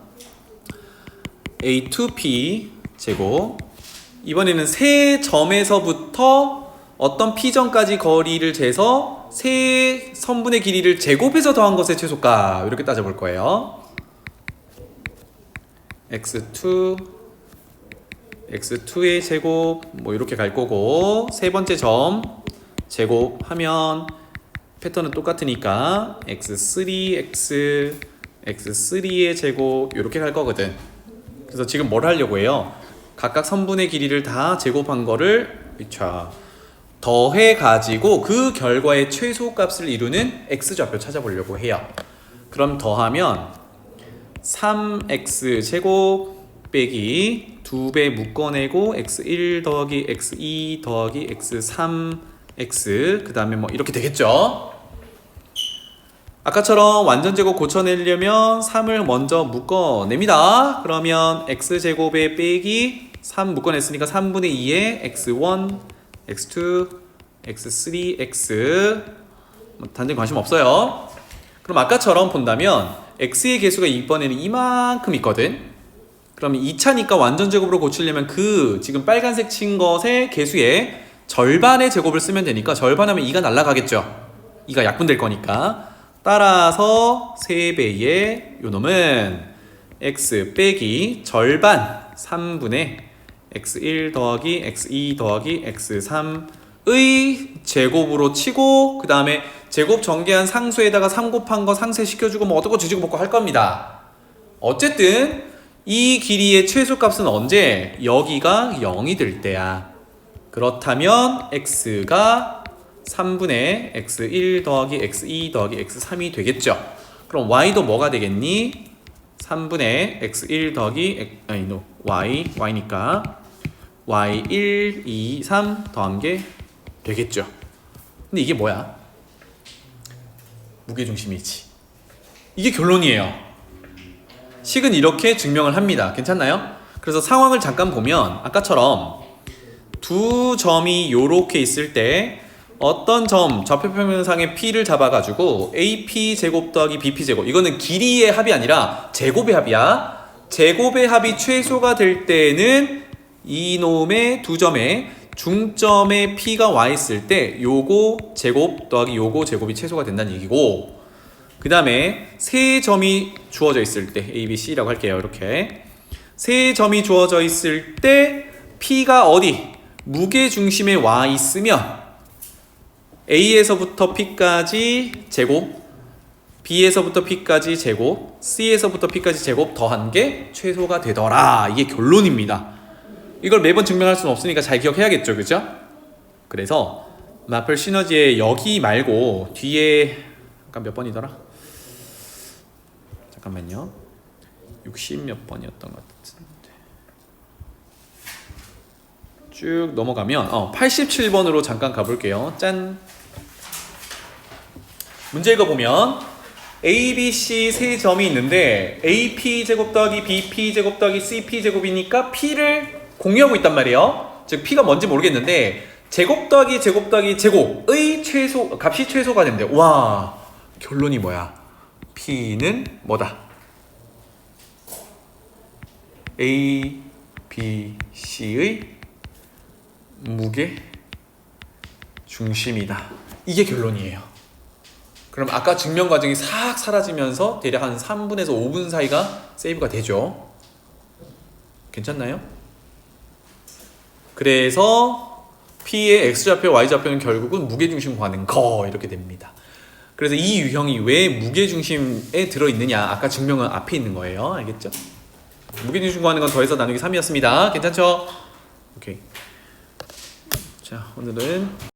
A2P 제곱 이번에는 세 점에서부터 어떤 P점까지 거리를 재서 세 선분의 길이를 제곱해서 더한 것의 최소값 이렇게 따져볼 거예요. x2의 제곱 뭐 이렇게 갈 거고 세 번째 점 제곱하면 패턴은 똑같으니까 x3의 제곱 이렇게 갈 거거든. 그래서 지금 뭘 하려고 해요? 각각 선분의 길이를 다 제곱한 거를 더해 가지고 그 결과의 최소값을 이루는 x좌표 찾아보려고 해요. 그럼 더하면 3x 제곱 빼기 2배 묶어내고 x1 더하기 x2 더하기 x3x 그 다음에 뭐 이렇게 되겠죠. 아까처럼 완전 제곱 고쳐내려면 3을 먼저 묶어냅니다. 그러면 x제곱에 빼기 3 묶어냈으니까 3분의 2에 x1 x2 x3 x 단지 관심 없어요. 그럼 아까처럼 본다면 x의 개수가 이번에는 이만큼 있거든. 그러면 2차니까 완전 제곱으로 고치려면 그 지금 빨간색 친 것의 개수의 절반의 제곱을 쓰면 되니까 절반하면 2가 날아가겠죠. 2가 약분될 거니까. 따라서 3배의 요놈은 x 빼기 절반 3분의 x1 더하기 x2 더하기 x3의 제곱으로 치고 그 다음에 제곱 전개한 상수에다가 3 곱한 거 상쇄시켜주고 뭐 어떻고 저쩌고 먹고 할 겁니다. 어쨌든 이 길이의 최소값은 언제? 여기가 0이 될 때야. 그렇다면 x가 3분의 x1 더하기 x2 더하기 x3이 되겠죠. 그럼 y도 뭐가 되겠니? 3분의 x1 더하기 y니까 y1, 2, 3 더한 게 되겠죠. 근데 이게 뭐야? 무게중심이지. 이게 결론이에요. 식은 이렇게 증명을 합니다. 괜찮나요? 그래서 상황을 잠깐 보면 아까처럼 두 점이 요렇게 있을 때 어떤 점 좌표평면상의 P를 잡아가지고 AP 제곱 더하기 BP 제곱 이거는 길이의 합이 아니라 제곱의 합이야. 제곱의 합이 최소가 될 때는 이놈의 두 점에 중점에 P가 와 있을 때 요거 제곱 더하기 요거 제곱이 최소가 된다는 얘기고 그 다음에 세 점이 주어져 있을 때 A, B, C라고 할게요. 이렇게 세 점이 주어져 있을 때 P가 어디? 무게중심에 와 있으면 A에서부터 P까지 제곱 B에서부터 P까지 제곱 C에서부터 P까지 제곱 더한 게 최소가 되더라. 이게 결론입니다. 이걸 매번 증명할 수는 없으니까 잘 기억해야겠죠. 그죠? 그래서 마플 시너지의 여기 말고 뒤에 잠깐 몇 번이더라? 잠깐만요. 60 몇 번이었던 것 같은데. 쭉 넘어가면 87번으로 잠깐 가볼게요. 짠. 문제 읽어보면 A, B, C 세 점이 있는데 AP 제곱 더하기 BP 제곱 더하기 CP 제곱이니까 P를 공유하고 있단 말이에요. 즉 P가 뭔지 모르겠는데 제곱 더하기 제곱 더하기 제곱의 최소 값이 최소가 된대. 와, 결론이 뭐야? P는 뭐다? A, B, C의 무게 중심이다. 이게 결론이에요. 그럼 아까 증명 과정이 싹 사라지면서 대략 한 3분에서 5분 사이가 세이브가 되죠. 괜찮나요? 그래서 P의 X좌표, Y좌표는 결국은 무게중심 구하는 거 이렇게 됩니다. 그래서 이 유형이 왜 무게중심에 들어있느냐, 아까 증명은 앞에 있는 거예요. 알겠죠? 무게중심 구하는 건 더해서 나누기 3이었습니다. 괜찮죠? 오케이. 자, 오늘은